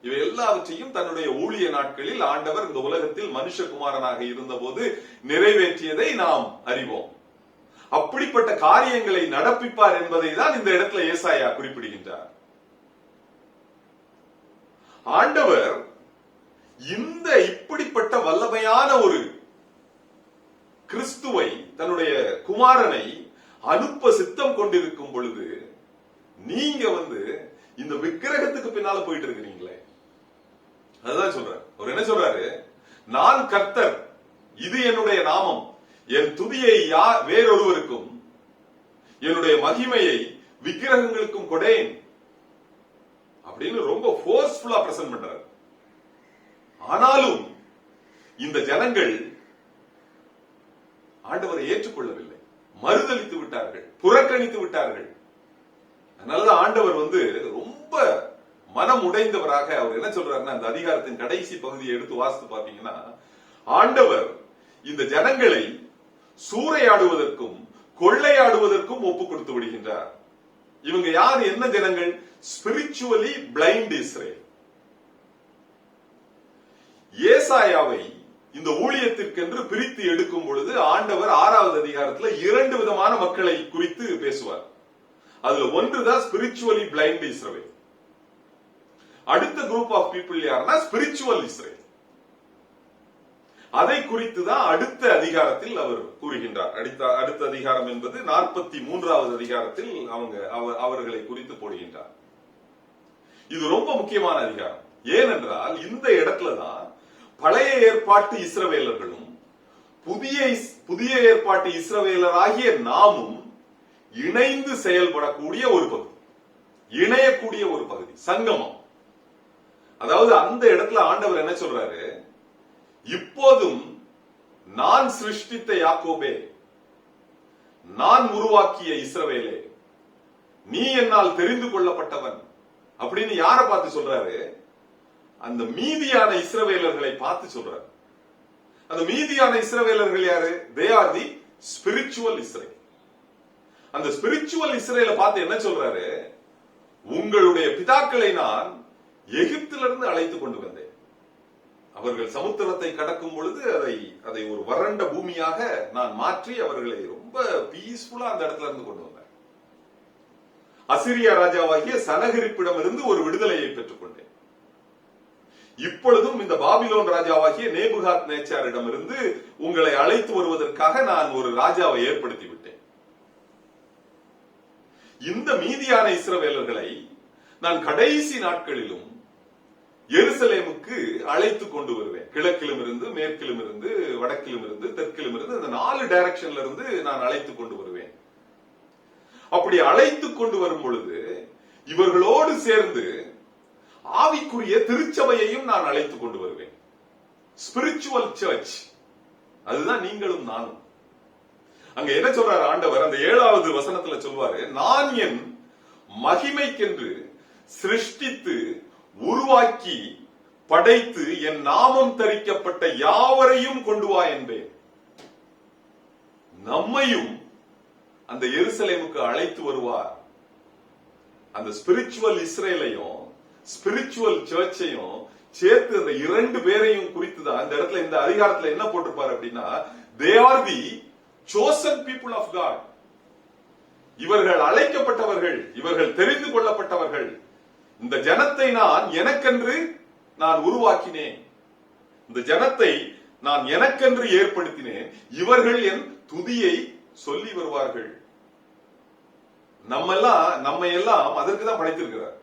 இவை எல்லாவற்றையும் தன்னுடைய ஊழிய நாட்களில் ஆண்டவர் இந்த உலகத்தில் மனுஷகுமாரனாக இருந்தபோது நிறைவேற்றியதை நாம் அறிவோம். அப்படிப்பட்ட காரியங்களை நடப்பிப்பார் என்பதை தான் இந்த இடத்துல ஏசாயா குறிப்பிடுகின்றார். ஆண்டவர் இந்த இப்படிப்பட்ட வல்லமையான ஒரு கிறிஸ்துவை, தன்னுடைய குமாரனை அனுப்ப சித்தம் கொண்டிருக்கும் பொழுது நீங்க இந்த விக்கிரகத்துக்கு பின்னால போயிட்டு இருக்கிறீங்களே, அதுதான் சொல்றாரு. அவர் என்ன சொல்றாரு? நான் கர்த்தர், இது என்னுடைய நாமம், என் துதியை வேறொருவருக்கும் என்னுடைய மகிமையை விக்கிரகங்களுக்கும் கொடேன் அப்படின்னு ரொம்ப போர்ஸ்ஃபுல்லா பிரசன்ட் பண்றாரு. ஆனாலும் இந்த ஜனங்கள் ஆண்டவரை ஏற்றுக்கொள்ளவில்லை, மறுதலித்து விட்டார்கள், புறக்கணித்து விட்டார்கள். அதனாலதான் ஆண்டவர் ரொம்ப மனம் உடைந்தவராக அவர் என்ன சொல்றாருன்னா, அந்த அதிகாரத்தின் கடைசி பகுதியை எடுத்து வாசித்து பாத்தீங்கன்னா, ஆண்டவர் இந்த ஜனங்களை சூறையாடுவதற்கும் கொள்ளையாடுவதற்கும் ஒப்பு கொடுத்து விடுகின்றார். இவங்க யார்? என்ன ஜனங்கள்? Spiritually blind Israel. ஏசாயாவை இந்த ஊழியத்திற்கென்று பிரித்து எடுக்கும் பொழுது ஆண்டவர் 6வது அதிகாரத்துல 2 விதமான மக்களை குறித்து பேசுவார். அதுல ஒன்றுதான் ஸ்பிரிச்சுவலி பிளைண்ட் இஸ்ரேல். அடுத்த குரூப் ஆஃப் பீப்புள் யாருன்னா ஸ்பிரிச்சுவல் இஸ்ரேல். அதை குறித்து தான் அடுத்த அதிகாரத்தில் அவர் கூறுகின்றார். அடுத்த அதிகாரம் என்பது 43வது அதிகாரத்தில் அவர்களை குறித்து போடுகின்றார். இது ரொம்ப முக்கியமான அதிகாரம். ஏனென்றால் இந்த இடத்துலதான் பழைய ஏற்பாட்டு இஸ்ரவேலர்களும் புதிய ஏற்பாட்டு இஸ்ரவேலராகிய நாமும் இணைந்து செயல்படக்கூடிய ஒரு பகுதி, இணையக்கூடிய ஒரு பகுதி, சங்கமம். அதாவது அந்த இடத்துல ஆண்டவர் என்ன சொல்றாரு? இப்போதும் நான் சிருஷ்டித்த யாக்கோபே, நான் உருவாக்கிய இஸ்ரவேலே, நீ என்னால் தெரிந்து கொள்ளப்பட்டவன் அப்படின்னு யாரை பார்த்து சொல்றாரு? அந்த மீதியான இஸ்ரவேலர்களை பார்த்து சொல்றாரு. அந்த மீதியான இஸ்ரவேலர்கள் யாரு? They are the spiritual Israel. அந்த ஸ்பிரிச்சுவல் இஸ்ரேலை பார்த்து என்ன சொல்றாரு? உங்களுடைய பிதாக்களை நான் எகிப்திலிருந்து அழைத்து கொண்டு வந்தேன். அவர்கள் சமுத்திரத்தை கடக்கும் பொழுது அதை ஒரு வறண்ட பூமியாக நான் மாற்றி அவர்களை ரொம்ப பீஸ்ஃபுல்லா அந்த இடத்துல இருந்து கொண்டு வந்தேன். அசிரியா ராஜாவாகிய சனகரிப்பிடம் இருந்து ஒரு விடுதலையை பெற்றுக் கொண்டேன். இப்பொழுதும் இந்த பாபிலோன் ராஜாவாகிய நேபுகாத் நேச்சாரிடம் இருந்து உங்களை அழைத்து வருவதற்காக நான் ஒரு ராஜாவை ஏற்படுத்தி விட்டேன். இந்த மீதியான இஸ்ரவேலர்களை நான் கடைசி நாட்களிலும் எருசலேமுக்கு அழைத்து கொண்டு வருவேன். கிழக்கிலும் இருந்து, மேற்கிலும் இருந்து, வடக்கிலும் இருந்து, தெற்கிலும் இருந்து, இந்த 4 டைரக்ஷன்ல இருந்து நான் அழைத்து கொண்டு வருவேன். அப்படி அழைத்து கொண்டு வரும் பொழுது இவர்களோடு சேர்ந்து ஆவிக்குரிய திருச்சபையையும் நான் அழைத்து கொண்டு வருவேன். Spiritual church. அதுதான் நீங்களும் நானும். அங்க என்ன சொல்றாரு ஆண்டவர்? அந்த 7வது வசனத்துல சொல்வாரு, நான் என் மகிமைக்கென்று சிருஷ்டித்து உருவாக்கி படைத்து என் நாமம் தரிக்கப்பட்ட யாவரையும் கொண்டு வா என்பேன். நம்மையும் அந்த எருசலேமுக்கு அழைத்து வருவார். அந்த ஸ்பிரிச்சுவல் இஸ்ரேலையும் ஸ்பிரிச்சுவல் சர்ச்சையும் சேர்த்து அந்த 2 பேரையும் குறித்து தான் இந்த இடத்துல இந்த அதிகாரத்துல என்ன போட்டிருப்பாரு அப்படின்னா, they are the chosen people of God. இவர்கள் அழைக்கப்பட்டவர்கள், இவர்கள் தெரிந்து கொள்ளப்பட்டவர்கள். இந்த ஜனத்தை நான் எனக்கென்று நான் உருவாக்கினேன், இந்த ஜனத்தை நான் எனக்கென்று ஏற்படுத்தினேன், இவர்கள் என் துதியை சொல்லி வருவார்கள். நம்ம எல்லாம் அதற்கு தான் படைத்திருக்கிறார்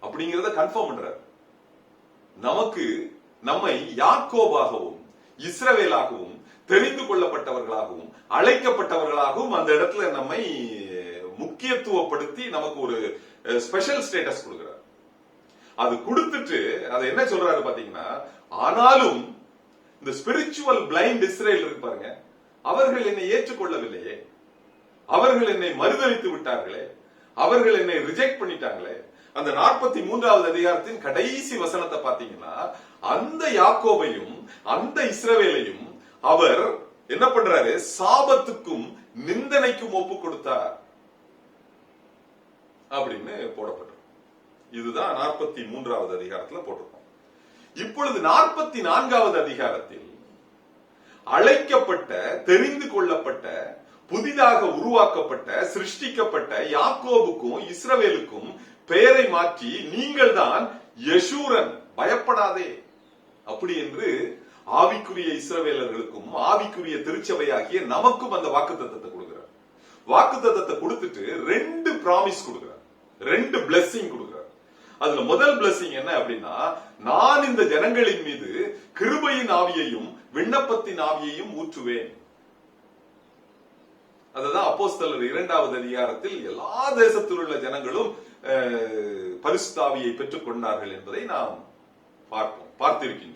அப்படிங்கறத கன்ஃபார்ம் பண்றார். நமக்கு நம்மை யாக்கோபாகவும் இஸ்ரவேலாகவும் தெரிந்து கொள்ளப்பட்டவர்களாகவும் அழைக்கப்பட்டவர்களாகவும் அந்த இடத்துல நம்மை முக்கியத்துவப்படுத்தி நமக்கு ஒரு ஸ்பெஷல் ஸ்டேட்டஸ் கொடுக்கிறார். அது கொடுத்துட்டு அதை என்ன சொல்றாரு பாத்தீங்கன்னா, ஆனாலும் இந்த ஸ்பிரிச்சுவல் பிளைண்ட் இஸ்ரேல் இருக்கு பாருங்க, அவர்கள் என்னை ஏற்றுக்கொள்ளவில்லையே, அவர்கள் என்னை மறுதலித்து விட்டார்களே, அவர்கள் என்னை ரிஜெக்ட் பண்ணிட்டாங்களே. அந்த 43வது அதிகாரத்தின் கடைசி வசனத்தை பாத்தீங்கன்னா, அந்த யாக்கோபையும் அந்த இஸ்ரவேலையும் அவர் என்ன பண்றாரு, சாபத்துக்கும் நிந்தனைக்கும் ஒப்பு கொடுத்தார் அப்படின்னு போடப்பட்டிருக்கு. இதுதான் 43வது அதிகாரத்துல போட்டிருக்கோம். இப்பொழுது 44வது அதிகாரத்தில் அழைக்கப்பட்ட, தெரிந்து கொள்ளப்பட்ட, புதிதாக உருவாக்கப்பட்ட, சிருஷ்டிக்கப்பட்ட யாக்கோபுக்கும் இஸ்ரவேலுக்கும் பெயரை மாற்றி நீங்கள் தான் யெஷூரன், பயப்படாதே அப்படி என்று ஆவிக்குரிய இஸ்ரவேலர்களுக்கும் ஆவிக்குரிய திருச்சபையாகிய நமக்கும் அந்த வாக்குத்தத்தத்தை கொடுக்கிறார். வாக்குத்தத்தத்தை கொடுத்துட்டு 2 பிராமிஸ் கொடுக்கிறார், 2 பிளெஸிங் கொடுக்கிறார். அதுல முதல் பிளெஸிங் என்ன அப்படின்னா, நான் இந்த ஜனங்களின் மீது கிருபையின் ஆவியையும் விண்ணப்பத்தின் ஆவியையும் ஊற்றுவேன். அதுதான் அப்போஸ்தலர் 2வது அதிகாரத்தில் எல்லா தேசத்தில் உள்ள ஜனங்களும் பரிசுத்த ஆவியை பெற்றுக் கொண்டார்கள் என்பதை நாம் பார்த்திருக்கின்றோம்.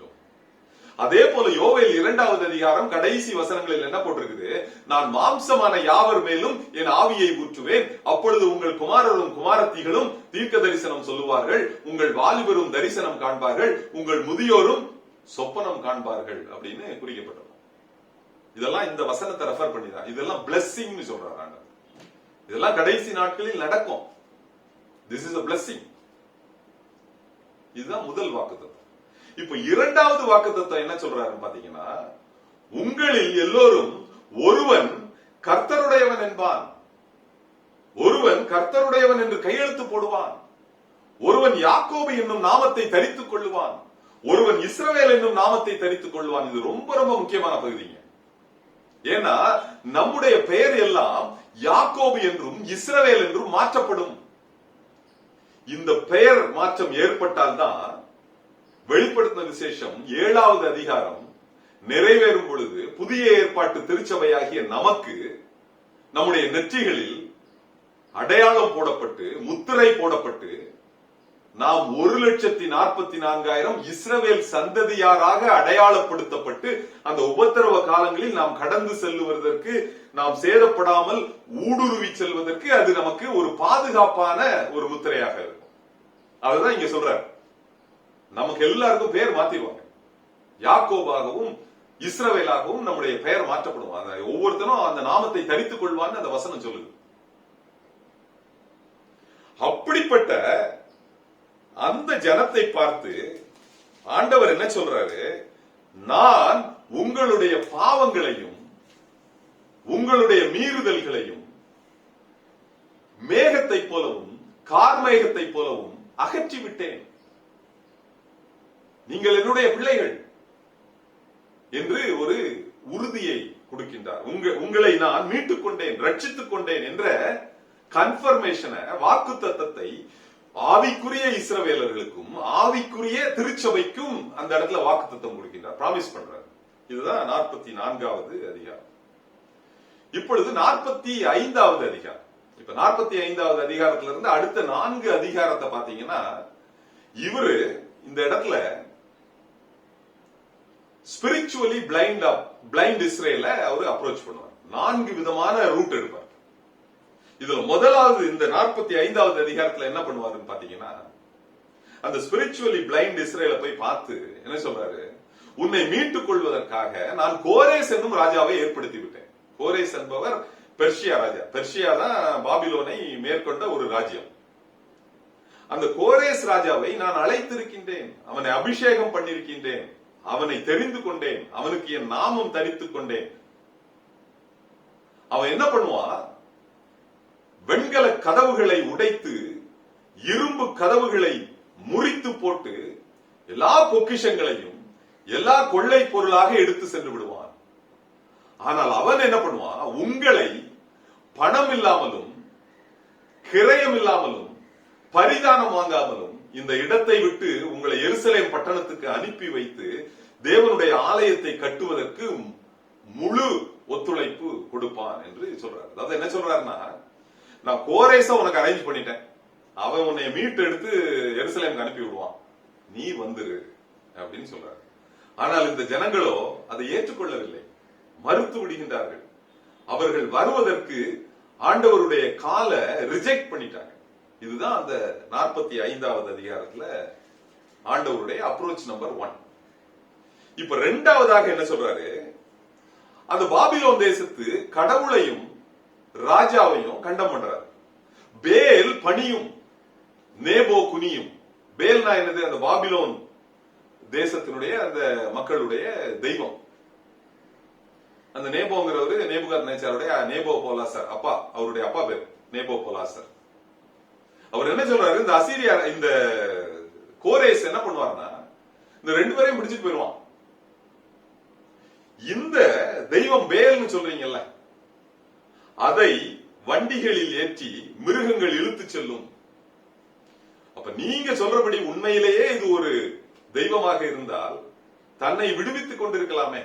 அதே போல யோவேல் 2வது அதிகாரம் கடைசி வசனங்களில் என்ன போட்டிருக்குது, நான் மாம்சமான யாவர் மேலும் என் ஆவியை ஊற்றுவேன், அப்பொழுது உங்கள் குமாரரும் குமாரத்திகளும் தீர்க்க தரிசனம் சொல்லுவார்கள், உங்கள் வாலிபரும் தரிசனம் காண்பார்கள், உங்கள் முதியோரும் சொப்பனம் காண்பார்கள் அப்படின்னு குறிக்கப்பட்டிருக்கும். இதெல்லாம் இந்த வசனத்தை ரெஃபர் பண்ணிதான். இதெல்லாம் பிளெஸிங் சொல்றாங்க. இதெல்லாம் கடைசி நாட்களில் நடக்கும். This is a blessing. இதுதான் முதல் வாக்குத்தத்தம். இப்ப 2வது வாக்குத்தத்தம் என்ன சொல்றாருன்னு பாத்தீங்கன்னா, உங்களில் எல்லோரும் ஒருவன் கர்த்தருடையவன் என்பான், ஒருவன் கர்த்தருடையவன் என்று கையெழுத்து போடுவான், ஒருவன் யாக்கோபு என்னும் நாமத்தை தரித்துக் கொள்ளுவான், ஒருவன் இஸ்ரவேல் என்னும் நாமத்தை தரித்துக் கொள்வான். இது ரொம்ப ரொம்ப முக்கியமான பகுதிங்க. ஏன்னா நம்முடைய பெயர் எல்லாம் யாக்கோபு என்றும் இஸ்ரவேல் என்றும் மாற்றப்படும். இந்த பெயர் மாற்றம் ஏற்பட்டால்தான் வெளிப்படுத்தின விசேஷம் 7வது அதிகாரம் நிறைவேறும் பொழுது புதிய ஏற்பாட்டு திருச்சபையாகிய நமக்கு நம்முடைய நெற்றிகளில் அடையாளம் போடப்பட்டு முத்திரை போடப்பட்டு நாம் 1,44,000 இஸ்ரவேல் சந்ததியாராக அடையாளப்படுத்தப்பட்டு அந்த உபத்திரவ காலங்களில் நாம் கடந்து செல்லுவதற்கு, நாம் சேதப்படாமல் ஊடுருவி செல்வதற்கு அது நமக்கு ஒரு பாதுகாப்பான ஒரு முத்திரையாக இருக்கும். அதுதான் இங்க சொல்றார். நமக்கு எல்லாருக்கும் பெயர் மாத்திடுவாங்க, யாக்கோபாகவும் இஸ்ரவேலாகவும் நம்முடைய பெயர் மாற்றப்படும். ஒவ்வொருத்தரும் அந்த நாமத்தை தரித்துக் கொள்வான்னு அந்த வசனம் சொல்லுது. அப்படிப்பட்ட அந்த ஜனத்தை பார்த்து ஆண்டவர் என்ன சொல்றாரு, நான் உங்களுடைய பாவங்களையும் உங்களுடைய மீறுதல்களையும் மேகத்தை போலவும் கார்மேகத்தை போலவும் அகற்றிவிட்டேன், நீங்கள் என்னுடைய பிள்ளைகள் என்று ஒரு உறுதியை கொடுக்கின்றார். உங்களை நான் மீட்டுக் கொண்டேன், ரட்சித்துக் கொண்டேன் என்ற கன்ஃபர்மேஷனை, வாக்கு தத்தத்தை ஆவிக்குரிய இஸ்ரவேலர்களுக்கும் ஆவிக்குரிய திருச்சபைக்கும் அந்த இடத்துல வாக்குத்தத்தம் கொடுக்கின்றார், பிராமிஸ் பண்றார். இதுதான் 44வது அதிகாரம். இப்பொழுது 45வது அதிகாரம். இப்ப 45வது அதிகாரத்துல இருந்து அடுத்த 4 அதிகாரத்தை பாத்தீங்கன்னா, இவரு இந்த இடத்துல ஸ்பிரிச்சுவலி பிளைண்ட் இஸ்ரேல அவரு அப்ரோச் பண்ணுவார். 4 விதமான ரூட் எடுப்பார். இதுல முதலாவது இந்த 45வது அதிகாரத்துல என்ன பண்ணுவாருன்னு பாத்தீங்கன்னா, அந்த ஸ்பிரிச்சுவலி பிளைண்ட் இஸ்ரேல போய் பார்த்து என்ன சொல்றாரு, உன்னை மீட்டுக் கொள்வதற்காக நான் கோரேஸ் என்னும் ராஜாவை ஏற்படுத்தி விட்டேன். கோரேஸ் என்பவர் பெர்ஷியா ராஜா. பெர்ஷியா தான் பாபிலோனை மேற்கொண்ட ஒரு ராஜ்யம். அந்த கோரேஸ் ராஜாவை நான் அழைத்திருக்கின்றேன், அவனை அபிஷேகம் பண்ணிருக்கின்றேன், அவனை தெரிந்து கொண்டேன், அவனுக்கு என் நாமம் தரித்துக் கொண்டேன். அவன் என்ன பண்ணுவான், வெண்கல கதவுகளை உடைத்து இரும்பு கதவுகளை முறித்து போட்டு எல்லா பொக்கிஷங்களையும் எல்லா கொள்ளை பொருளாக எடுத்து சென்று விடுவான். ஆனால் அவன் என்ன பண்ணுவான், உங்களை பணம் இல்லாமலும் கிரயம் இல்லாமலும் பரிதானம் வாங்காமலும் இந்த இடத்தை விட்டு உங்களை எருசலேம் பட்டணத்துக்கு அனுப்பி வைத்து தேவனுடைய ஆலயத்தை கட்டுவதற்கு முழு ஒத்துழைப்பு கொடுப்பான் என்று சொல்றாரு. அதாவது என்ன சொல்றாருன்னா, நான் கோரேச உனக்கு அரேஞ்ச் பண்ணிட்டேன், அவன் உன்னை மீட்டு எடுத்து எருசலேமுக்கு அனுப்பி விடுவான், நீ வந்துரு அப்படின்னு சொல்றாரு. ஆனால் இந்த ஜனங்களோ அதை ஏற்றுக்கொள்ளவில்லை, மறுத்து விடுகின்றார்கள். அவர்கள் வருவதற்கு ஆண்டவருடைய காலை ரிஜெக்ட் பண்ணிட்டாங்க. இதுதான் அந்த 45வது அதிகாரத்துல ஆண்டவருடைய அப்ரோச் நம்பர் 1. இப்ப இரண்டாவதாக என்ன சொல்றாரு, அந்த பாபிலோன் தேசத்து கடவுளையும் ராஜாவையும் கண்டம் பண்றாரு. பேல் பணியும் நேபோ குனியும். பேல்னா என்னது? அந்த பாபிலோன் தேசத்தினுடைய அந்த மக்களுடைய தெய்வம். அந்த நேபோங்கிறவரு நேபுகாத்நேச்சாருடைய நேபோ போலாசர் அப்பா, அவருடைய அப்பா பேர் நேபோ போலாசர். அவர் என்ன சொல்றாரு, இந்த அசீரியா இந்த கோரேஸ் என்ன பண்ணுவாருன்னா, இந்த 2 பேரையும் பிடிச்சிட்டு போயிருவான். இந்த தெய்வம் பேல்னு சொல்றீங்கல்ல, அதை வண்டிகளில் ஏற்றி மிருகங்கள் இழுத்து செல்லும். அப்ப நீங்க சொல்றபடி உண்மையிலேயே இது ஒரு தெய்வமாக இருந்தால் தன்னை விடுவித்துக் கொண்டிருக்கலாமே.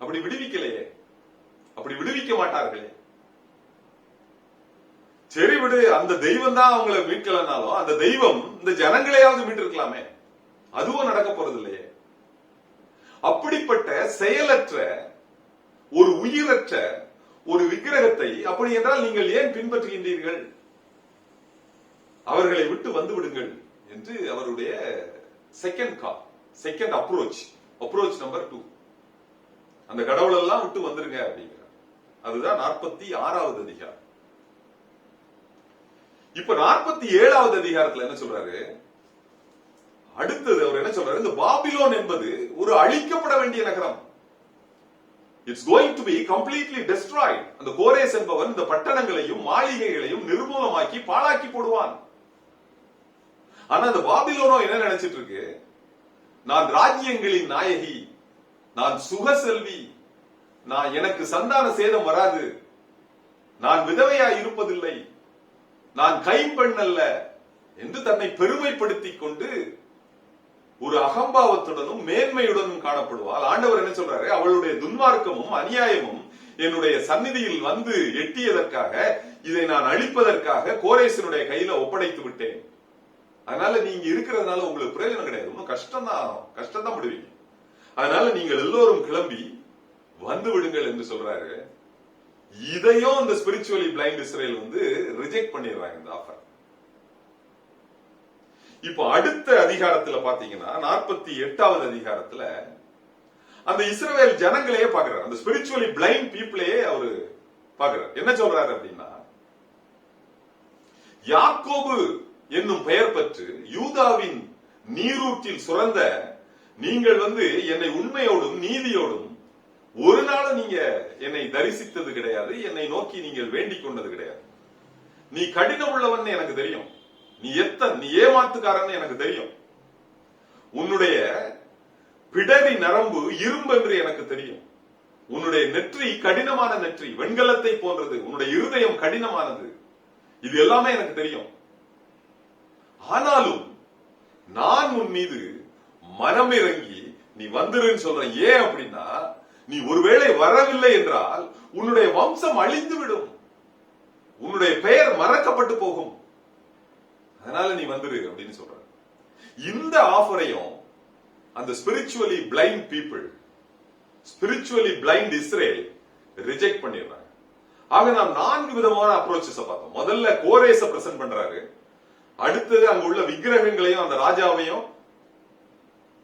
அப்படி விடுவிக்கலையே, அப்படி விடுவிக்க மாட்டார்களே. சரி விடு, அந்த தெய்வம் தான் அவங்களை மீட்கலனாலும் அந்த தெய்வம் இந்த ஜனங்களையாவது மீட்டிருக்கலாமே, அதுவும் நடக்க போறது இல்லையே. அப்படிப்பட்ட செயலற்ற ஒரு உயிரற்ற ஒரு விக்கிரகத்தை அப்படி என்றால் நீங்கள் ஏன் பின்பற்றுகின்றீர்கள்? அவர்களை விட்டு வந்து விடுங்கள் என்று அவருடைய செகண்ட் அப்ரோச் நம்பர் 2. அந்த கடவுள் எல்லாம் விட்டு வந்துருங்க அப்படிங்கிறார். அதுதான் 46வது அதிகாரம். இப்ப 47வது அதிகாரத்துல என்ன சொல்றாரு, அடுத்தது அவர் என்ன சொல்றாரு, இந்த பாபிலோன் என்பது ஒரு அழிக்கப்பட வேண்டிய நகரம். It's going to be completely Detroit. அந்த கோரேஸ் என்பவன் இந்த பட்டணங்களையும் மாளிகைகளையும் நிர்மூலமாக்கி பாழாக்கி போடுவான். ஆனா அந்த பாபிலோனோ என்ன நினைச்சிட்டு இருக்கு, நான் ராஜ்யங்களின் நாயகி, நான் சுக செல்வி, எனக்கு சந்தான சேதம் வராது, நான் விதவையா இருப்பதில்லை, நான் கைம்பெண் அல்ல என்று தன்னை பெருமைப்படுத்திக் கொண்டு ஒரு அகம்பாவத்துடனும் மேன்மையுடனும் காணப்படுவாள். ஆண்டவர் என்ன சொல்றாரு, அவளுடைய துன்மார்க்கமும் அநியாயமும் என்னுடைய சந்நிதியில் வந்து எட்டியதற்காக, இதை நான் அழிப்பதற்காக கோரேசனுடைய கையில ஒப்படைத்து விட்டேன். அதனால நீங்க இருக்கிறதுனால உங்களுக்கு பிரயோஜனம் கிடையாது, இன்னும் கஷ்டம் தான் விடுவீங்க. அதனால நீங்கள் எல்லோரும் கிளம்பி வந்து விடுங்கள் என்று சொல்றாரு. இதையும் இந்த ஸ்பிரிச்சுவலி பிளைண்ட் இஸ்ரேல் வந்து ரிஜெக்ட் பண்ணிடுறாங்க இந்த ஆஃபர். இப்போ அடுத்த அதிகாரத்துல பாத்தீங்கன்னா 48வது அதிகாரத்துல அந்த இஸ்ரவேல் ஜனங்களையே பாக்குறாரு, அந்த ஸ்பிரிச்சுவலி பிளைண்ட் பீப்புளையே அவரு பாக்குறாரு. என்ன சொல்றாரு அப்படின்னா, யாக்கோபு என்னும் பெயர் பெற்று யூதாவின் நீரூற்றில் சுரந்த நீங்கள் வந்து என்னை உண்மையோடும் நீதியோடும் ஒரு நாளும் நீங்க என்னை தரிசித்தது கிடையாது, என்னை நோக்கி நீங்கள் வேண்டிக் கொண்டது கிடையாது. நீ கடினம் உள்ளவன் எனக்கு தெரியும், நீ ஏமாத்துக்காரன் எனக்கு தெரியும், உன்னுடைய பிடரி நரம்பு இரும்பு என்று எனக்கு தெரியும், உன்னுடைய நெற்றி கடினமான நெற்றி, வெண்கலத்தை போன்றது, உன்னுடைய இருதயம் கடினமானது, இது எல்லாமே எனக்கு தெரியும். ஆனாலும் நான் உன் மீது மனமிறங்கி நீ வந்துருன்னு சொல்றேன். ஏன் அப்படின்னா, நீ ஒருவேளை வரவில்லை என்றால் உன்னுடைய வம்சம் அழிந்து விடும், உன்னுடைய பெயர் மறக்கப்பட்டு போகும், அதனால நீ வந்துரு அப்படின்னு சொல்ற. இந்த ஆஃபரையும் அந்த spiritually blind people, spiritually blind Israel reject பண்ணிடுறாங்க. ஆக நாம் 4 விதமான அப்ரோச்சஸ் பார்த்தோம். முதல்ல கோரேஸ பிரசன்ட் பண்றாரு, அடுத்தது அங்க உள்ள விக்கிரகங்களையும் அந்த ராஜாவையும்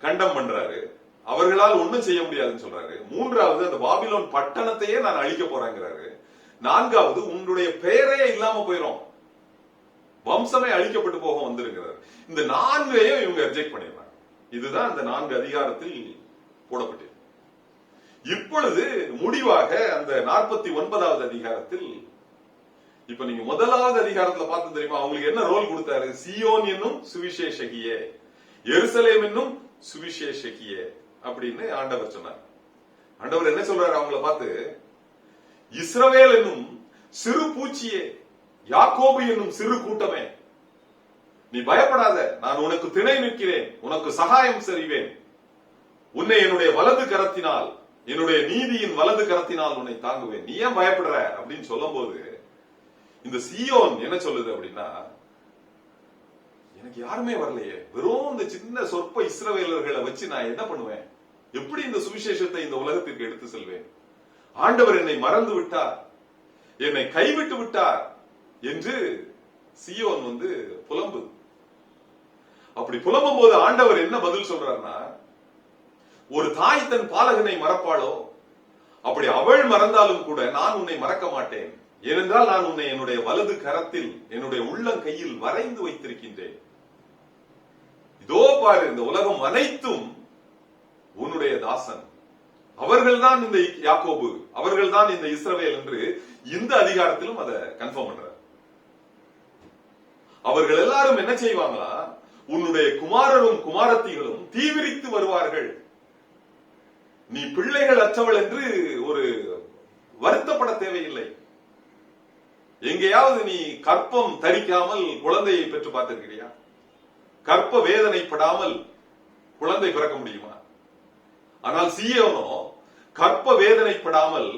கண்டம் பண்றாரு, அவர்களால் ஒண்ணும் செய்ய முடியாதுன்னு சொல்றாரு. மூன்றாவது அந்த பாபிலோன் பட்டணத்தையே நான் அழிக்க போறேங்கிறாரு. நான்காவது உன்னுடைய பெயரே இல்லாம போயிடும், வம்சமே அழிக்கப்பட்டு போக வந்துருங்கிறார். இந்த 4ஐயும் இவங்க ரிஜெக்ட் பண்ணிடுறாங்க. இதுதான் இந்த 4 அதிகாரத்தில் போடப்பட்டது. இப்பொழுது முடிவாக அந்த 49வது அதிகாரத்தில், இப்ப நீங்க முதலாவது அதிகாரத்துல பார்த்து தெரியுமா, அவங்களுக்கு என்ன ரோல் கொடுத்தாரு? சியோன் என்னும் சுவிசேஷகியே, எருசலேம் என்னும் சுவிசேஷகியே அப்படின்னு ஆண்டவர் சொன்னார். ஆண்டவர் என்ன சொல்றாரு அவங்கள பார்த்து, இஸ்ரவேல் என்னும் சிறு பூச்சியே, யாக்கோபு என்னும் சிறு கூட்டமே, நீ பயப்படாத, நான் உனக்கு துணை நிற்கிறேன், உனக்கு சகாயம் செய்வேன், உன்னை என்னுடைய வலது கரத்தினால் என்னுடைய நீதியின் வலது கரத்தினால் உன்னை தாங்குவேன், நீ ஏன் பயப்படுற அப்படின்னு சொல்லும் போது இந்த சீயோன் என்ன சொல்லுது அப்படின்னா, எனக்கு யாருமே வரலையே, வெறும் இந்த சின்ன சொற்ப இஸ்ரவேலர்களை வச்சு நான் என்ன பண்ணுவேன், எப்படி இந்த சுவிசேஷத்தை இந்த உலகத்திற்கு எடுத்து செல்வேன், ஆண்டவர் என்னை மறந்து விட்டார், என்னை கைவிட்டு விட்டார் என்று சீயோன் புலம்புது. அப்படி புலம்பும் போது ஆண்டவர் என்ன பதில் சொல்றாருன்னா, ஒரு தாய் தன் பாலகனை மறப்பாளோ, அப்படி அவள் மறந்தாலும் கூட நான் உன்னை மறக்க மாட்டேன், ஏனென்றால் நான் உன்னை என்னுடைய வலது கரத்தில் என்னுடைய உள்ளங்கையில் வரைந்து வைத்திருக்கின்றேன். இதோ பாரு, இந்த உலகம் அனைத்தும் உன்னுடைய தாசன், அவர்கள்தான் இந்த யாக்கோபு, அவர்கள்தான் இந்த இஸ்ரவேல் என்று இந்த அதிகாரத்திலும் அதை கன்ஃபார்ம் பண்றார். அவர்கள் எல்லாரும் என்ன செய்வாங்களா, உன்னுடைய குமாரரும் குமாரத்திகளும் தீவிரித்து வருவார்கள், நீ பிள்ளைகள் அற்றவள் என்று ஒரு வருத்தப்பட தேவையில்லை. எங்கேயாவது நீ கற்பம் தரிக்காமல் குழந்தையை பெற்று பார்த்திருக்கிறியா? கற்ப வேதனைப்படாமல் குழந்தை பிறக்க முடியுமா? ஆனால் சீயோனோ கற்ப வேதனைப்படாமல்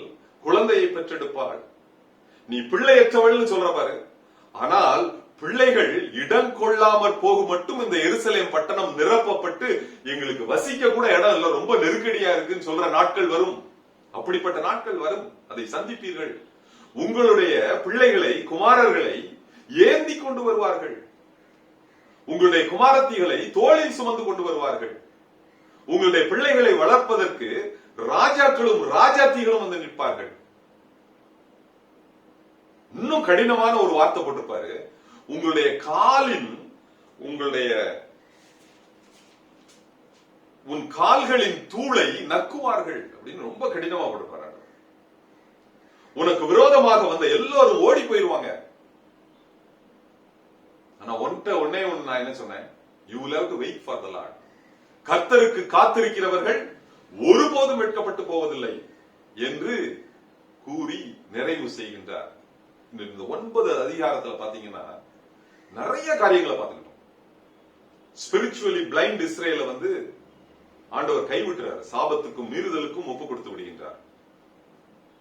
குழந்தையை பெற்றெடுப்பாள். நீ பிள்ளையற்றவள் சொல்ற பாரு, ஆனால் பிள்ளைகள் இடம் கொள்ளாமற் போகும் மட்டும் இந்த எருசலேம் பட்டணம் நிரப்பப்பட்டு எங்களுக்கு வசிக்க கூட இடம் இல்ல, ரொம்ப நெருக்கடியா இருக்குன்னு சொல்ற நாட்கள் வரும். அப்படிப்பட்ட நாட்கள் வரும், அதை சந்திப்பீர்கள். உங்களுடைய பிள்ளைகளை, குமாரர்களை ஏந்தி கொண்டு வருவார்கள், உங்களுடைய குமாரத்திகளை தோளில் சுமந்து கொண்டு வருவார்கள். உங்களுடைய பிள்ளைகளை வளர்ப்பதற்கு ராஜாக்களும் ராஜாத்திகளும் வந்து நிற்பார்கள். இன்னும் கடினமான ஒரு வார்த்தை போட்டிருப்பாரு, உங்களுடைய காலின் உன் கால்களின் தூளை நக்குவார்கள் அப்படின்னு ரொம்ப கடினமா போட்டிருப்பாரு. உனக்கு விரோதமாக வந்த எல்லோரும் ஓடி போயிருவாங்க. ஆனா ஒன்னே ஒன்னு நான் என்ன சொன்னேன், you will have to wait for the Lord. கர்த்தருக்கு காத்திருக்கிறவர்கள் ஒருபோதும் வெட்கப்பட்டு போவதில்லை என்று கூறி நிறைவு செய்கின்றார். இந்த 9 அதிகாரத்துல பாத்தீங்கன்னா நிறைய காரியங்களை பார்த்துக்கிட்டோம். ஸ்பிரிச்சுவலி பிளைண்ட் இஸ்ரேல ஆண்டவர் கைவிட்டுறார், சாபத்துக்கும் மீறுதலுக்கும் ஒப்பு கொடுத்து விடுகின்றார்.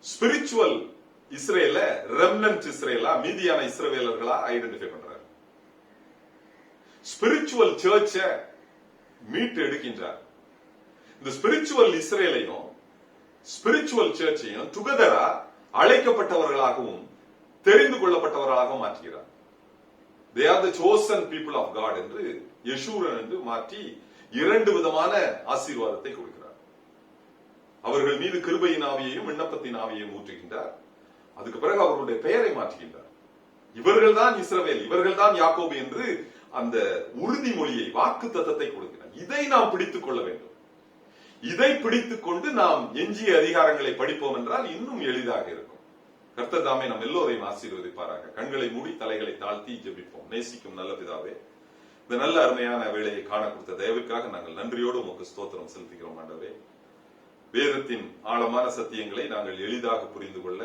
ஸ்பிரிச்சுவல் இஸ்ரேல ரெம்னன்ட் இஸ்ரேலா, மீதியான இஸ்ரவேலர்களா ஐடென்டிஃபை பண்றார். ஸ்பிரிச்சுவல் சர்ச்ச மீட்டு எடுக்கின்றார். இந்த ஸ்பிரிச்சுவல் இஸ்ரேலையும் ஸ்பிரிச்சுவல் சர்ச்சையும் டுகெதரா அழைக்கப்பட்டவர்களாகவும் தெரிந்து கொள்ளப்பட்டவர்களாகவும் மாற்றுகிறார். They are the chosen people of God என்று யெஷூரன் என்று மாற்றி 2 விதமான ஆசீர்வாதத்தை கொடுக்கிறார். அவர்கள் மீது கிருபையின் ஆவியையும் விண்ணப்பத்தின் ஆவியையும் ஊற்றுகின்றார். அதுக்கு பிறகு அவர்களுடைய பெயரை மாற்றுகின்றார். இவர்கள் தான் இஸ்ரவேல், இவர்கள் தான் யாக்கோபு என்று அந்த உறுதிமொழியை, வாக்கு தத்தத்தை கொடுக்கிறார். இதை நாம் பிடித்துக் கொள்ள வேண்டும். இதை பிடித்துக் கொண்டு நாம் எஞ்சிய அதிகாரங்களை படிப்போம் என்றால் இன்னும் எளிதாக இருக்கும். கர்த்தர் தாமே நம் எல்லோரையும் ஆசீர்வதிப்பாராக. கண்களை மூடி தலைகளை தாழ்த்தி ஜெபிப்போம். நேசிக்கும் நல்ல பிதாவே, இந்த நல்ல அருமையான வேளையை காண கொடுத்த தயவுக்காக நாங்கள் நன்றியோடு உமக்கு ஸ்தோத்திரம் செலுத்துகிறோம். ஆண்டவரே, வேதத்தின் ஆழமான சத்தியங்களை நாங்கள் எளிதாக புரிந்து கொள்ள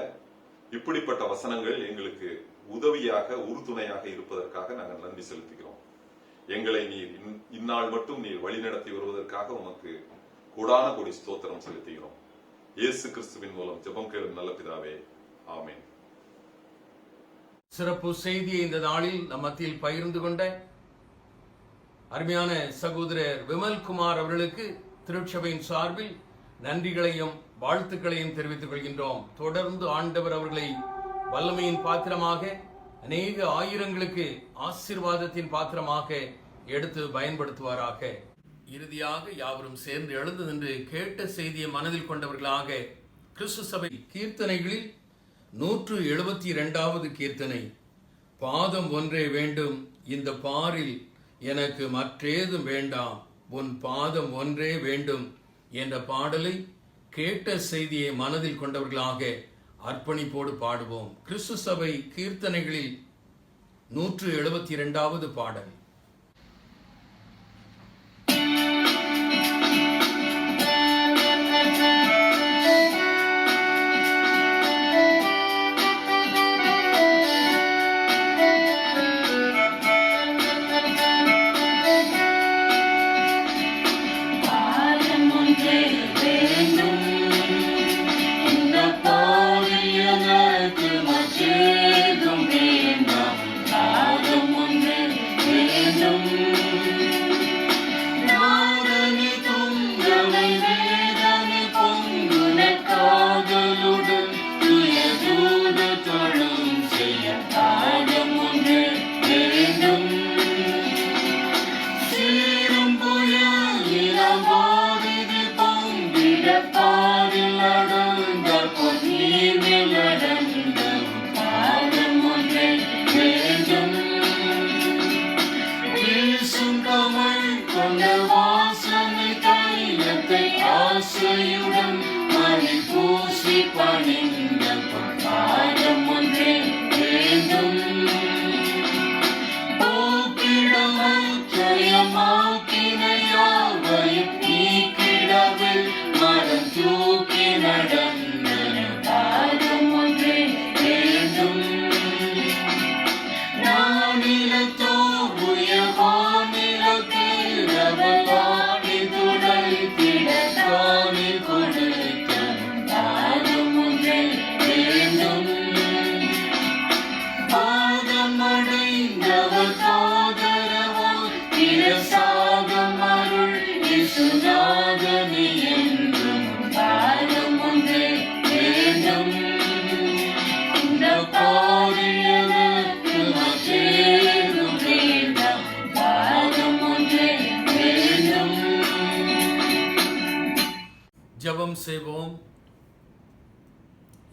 இப்படிப்பட்ட வசனங்கள் எங்களுக்கு உதவியாக, உறுதுணையாக இருப்பதற்காக நாங்கள் நன்றி செலுத்துகிறோம். எங்களை நீர் இந்நாள் மட்டும் நீர் வழிநடத்தி வருவதற்காக உமக்கு கூடான கோடி ஸ்தோத்திரம் செலுத்துகிறோம். இயேசு கிறிஸ்துவின் மூலம் ஜெபம் கேளும் நல்ல பிதாவே, ஆமென். சிறப்பு செய்தியை இந்த நாளில் நம் மத்தியில் பகிர்ந்து கொண்ட அருமையான சகோதரர் விமல்குமார் அவர்களுக்கு திருச்சபையின் சார்பில் நன்றிகளையும் வாழ்த்துக்களையும் தெரிவித்துக் கொள்கின்றோம். தொடர்ந்து ஆண்டவர் அவர்களை வல்லமையின் பாத்திரமாக, அநேக ஆயிரங்களுக்கு ஆசீர்வாதத்தின் பாத்திரமாக எடுத்து பயன்படுத்துவாராக. இறுதியாக யாவரும் சேர்ந்து எழுந்து நின்று கேட்ட செய்தியை மனதில் கொண்டவர்களாக கிறிஸ்து சபை கீர்த்தனைகளில் 172வது கீர்த்தனை, பாதம் ஒன்றே வேண்டும் இந்த பாரில் எனக்கு மற்றேதும் வேண்டாம், உன் பாதம் ஒன்றே வேண்டும் என்ற பாடலை கேட்ட செய்தியை மனதில் கொண்டவர்களாக அர்ப்பணிப்போடு பாடுவோம். கிறிஸ்து சபை கீர்த்தனைகளில் 172வது பாடல். பாதம் ஒன்றே வேண்டும் வீசும் கமல் கொண்ட வாசனை தைலத்தை ஆசையுடன் மணி பூசி பணிந்த பாதம் ஒன்றே வேண்டும். போக்கிடமாக்கினையாவையும் நீக்கிடவில் மரம் தூக்கி நடந்த பாதம் ஒன்றே வேண்டும். நானிலத்தோ உயர்வானிலத்திரவலாடி துடைத்திட தானி கொடுத்த பாதம் ஒன்றே வேண்டும். பாதமடைந்தவர் காதரவான் பிரசாதம் அருள் இசுநாதனி என்றும் பாதம் ஒன்றே வேண்டும். இந்த பாரியதற்கு மற்றேதும் வேண்டாம், பாதம் ஒன்றே வேண்டும். ஜெபம் செய்வோம்.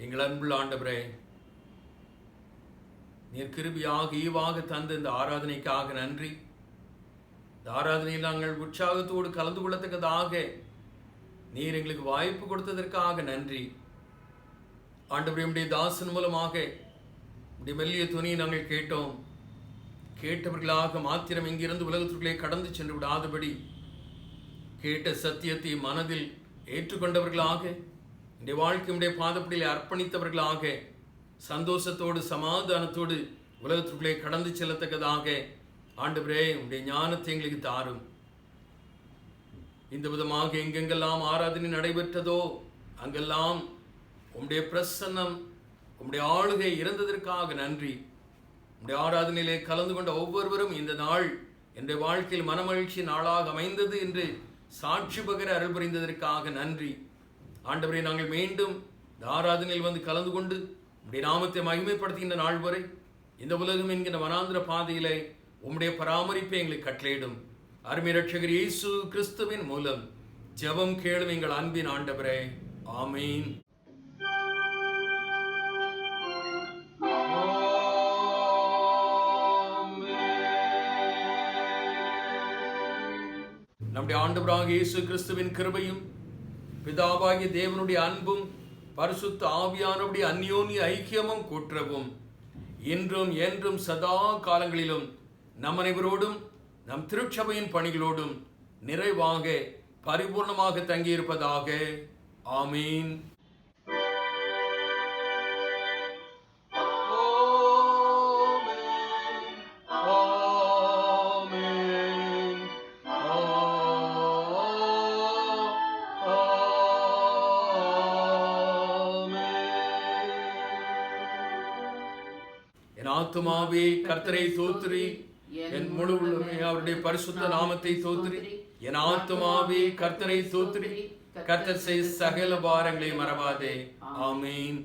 எங்கள் அன்புள்ள ஆண்டவரே, நீர் கிருபியாக ஈவாக தந்த இந்த ஆராதனைக்காக நன்றி. இந்த ஆராதனையில் நாங்கள் உற்சாகத்தோடு கலந்து கொள்ளத்தக்கதாக நீர் எங்களுக்கு வாய்ப்பு கொடுத்ததற்காக நன்றி. ஆண்டவரே, உம்முடைய தாசன் மூலமாக உம்முடைய மெல்லிய துணியை நாங்கள் கேட்டோம். கேட்டவர்களாக மாத்திரம் இங்கிருந்து உலகத்திற்குள்ளே கடந்து சென்று விடாதபடி கேட்ட சத்தியத்தை மனதில் ஏற்றுக்கொண்டவர்களாக இந்த வாழ்க்கையுடைய பாதப்படியில் அர்ப்பணித்தவர்களாக சந்தோஷத்தோடு சமாதானத்தோடு உலகத்திற்குள்ளே கடந்து செல்லத்தக்கதாக ஆண்டவரே உம்முடைய ஞானத்தை எங்களுக்கு தாரும். இந்த விதமாக எங்கெங்கெல்லாம் ஆராதனை நடைபெற்றதோ அங்கெல்லாம் உம்முடைய பிரசன்னம், உம்முடைய ஆளுகை இருந்ததற்காக நன்றி. உம்முடைய ஆராதனையிலே கலந்து கொண்ட ஒவ்வொருவரும் இந்த நாள் என்னுடைய வாழ்க்கையில் மனமகிழ்ச்சி நாளாக அமைந்தது என்று சாட்சி பகர அருள் புரிந்ததற்காக நன்றி. ஆண்டவரே, நாங்கள் மீண்டும் இந்த ஆராதனையில் வந்து கலந்து கொண்டு உம்முடைய நாமத்தை மகிமைப்படுத்துகின்ற நாள் வரை இந்த உலகம் என்கிற வனாந்திர பாதையிலே உம்முடைய பராமரிப்பை எங்களுக்கு கட்டளையிடும். அருமை இரட்சகர் இயேசு கிறிஸ்துவின் மூலம் ஜெபம் கேளும் எங்கள் அன்பின் ஆண்டவரே, ஆமீன். நம்முடைய ஆண்டவராகிய இயேசு கிறிஸ்துவின் கிருபையும் பிதாவாகிய தேவனுடைய அன்பும் பரிசுத்த ஆவியானவருடைய அந்யோன்ய ஐக்கியமும் கூற்றவும் இன்றும் என்றும் சதா காலங்களிலும் நம் அனைவரோடும் நம் திருச்சபையின் பணிகளோடும் நிறைவாக பரிபூர்ணமாக தங்கியிருப்பதாக. ஆமீன். என் ஆத்துமாவே கர்த்தரை தோத்திரி, என் முழு உள்ளமே அவருடைய பரிசுத்த நாமத்தை தோத்திரி. என் ஆத்துமாவே கர்த்தரை தோத்திரி, கர்த்தர் செய்த சகல பாரங்களை மறவாதே. ஆமீன்.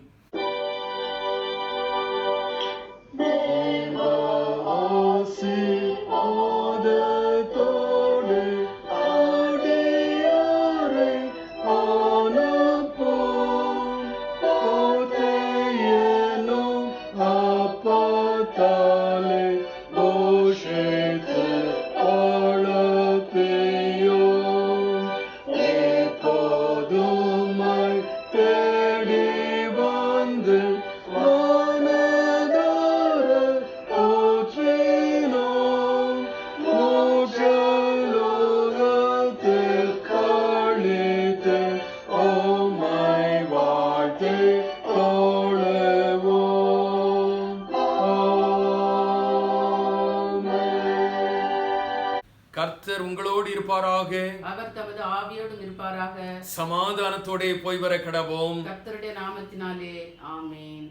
கர்த்தர் உங்களோடு இருப்பாராக, அவர் தமது ஆவியோடும் இருப்பாராக. சமாதானத்தோட போய் வர கடவோம். கர்த்தருடைய நாமத்தினாலே ஆமென்.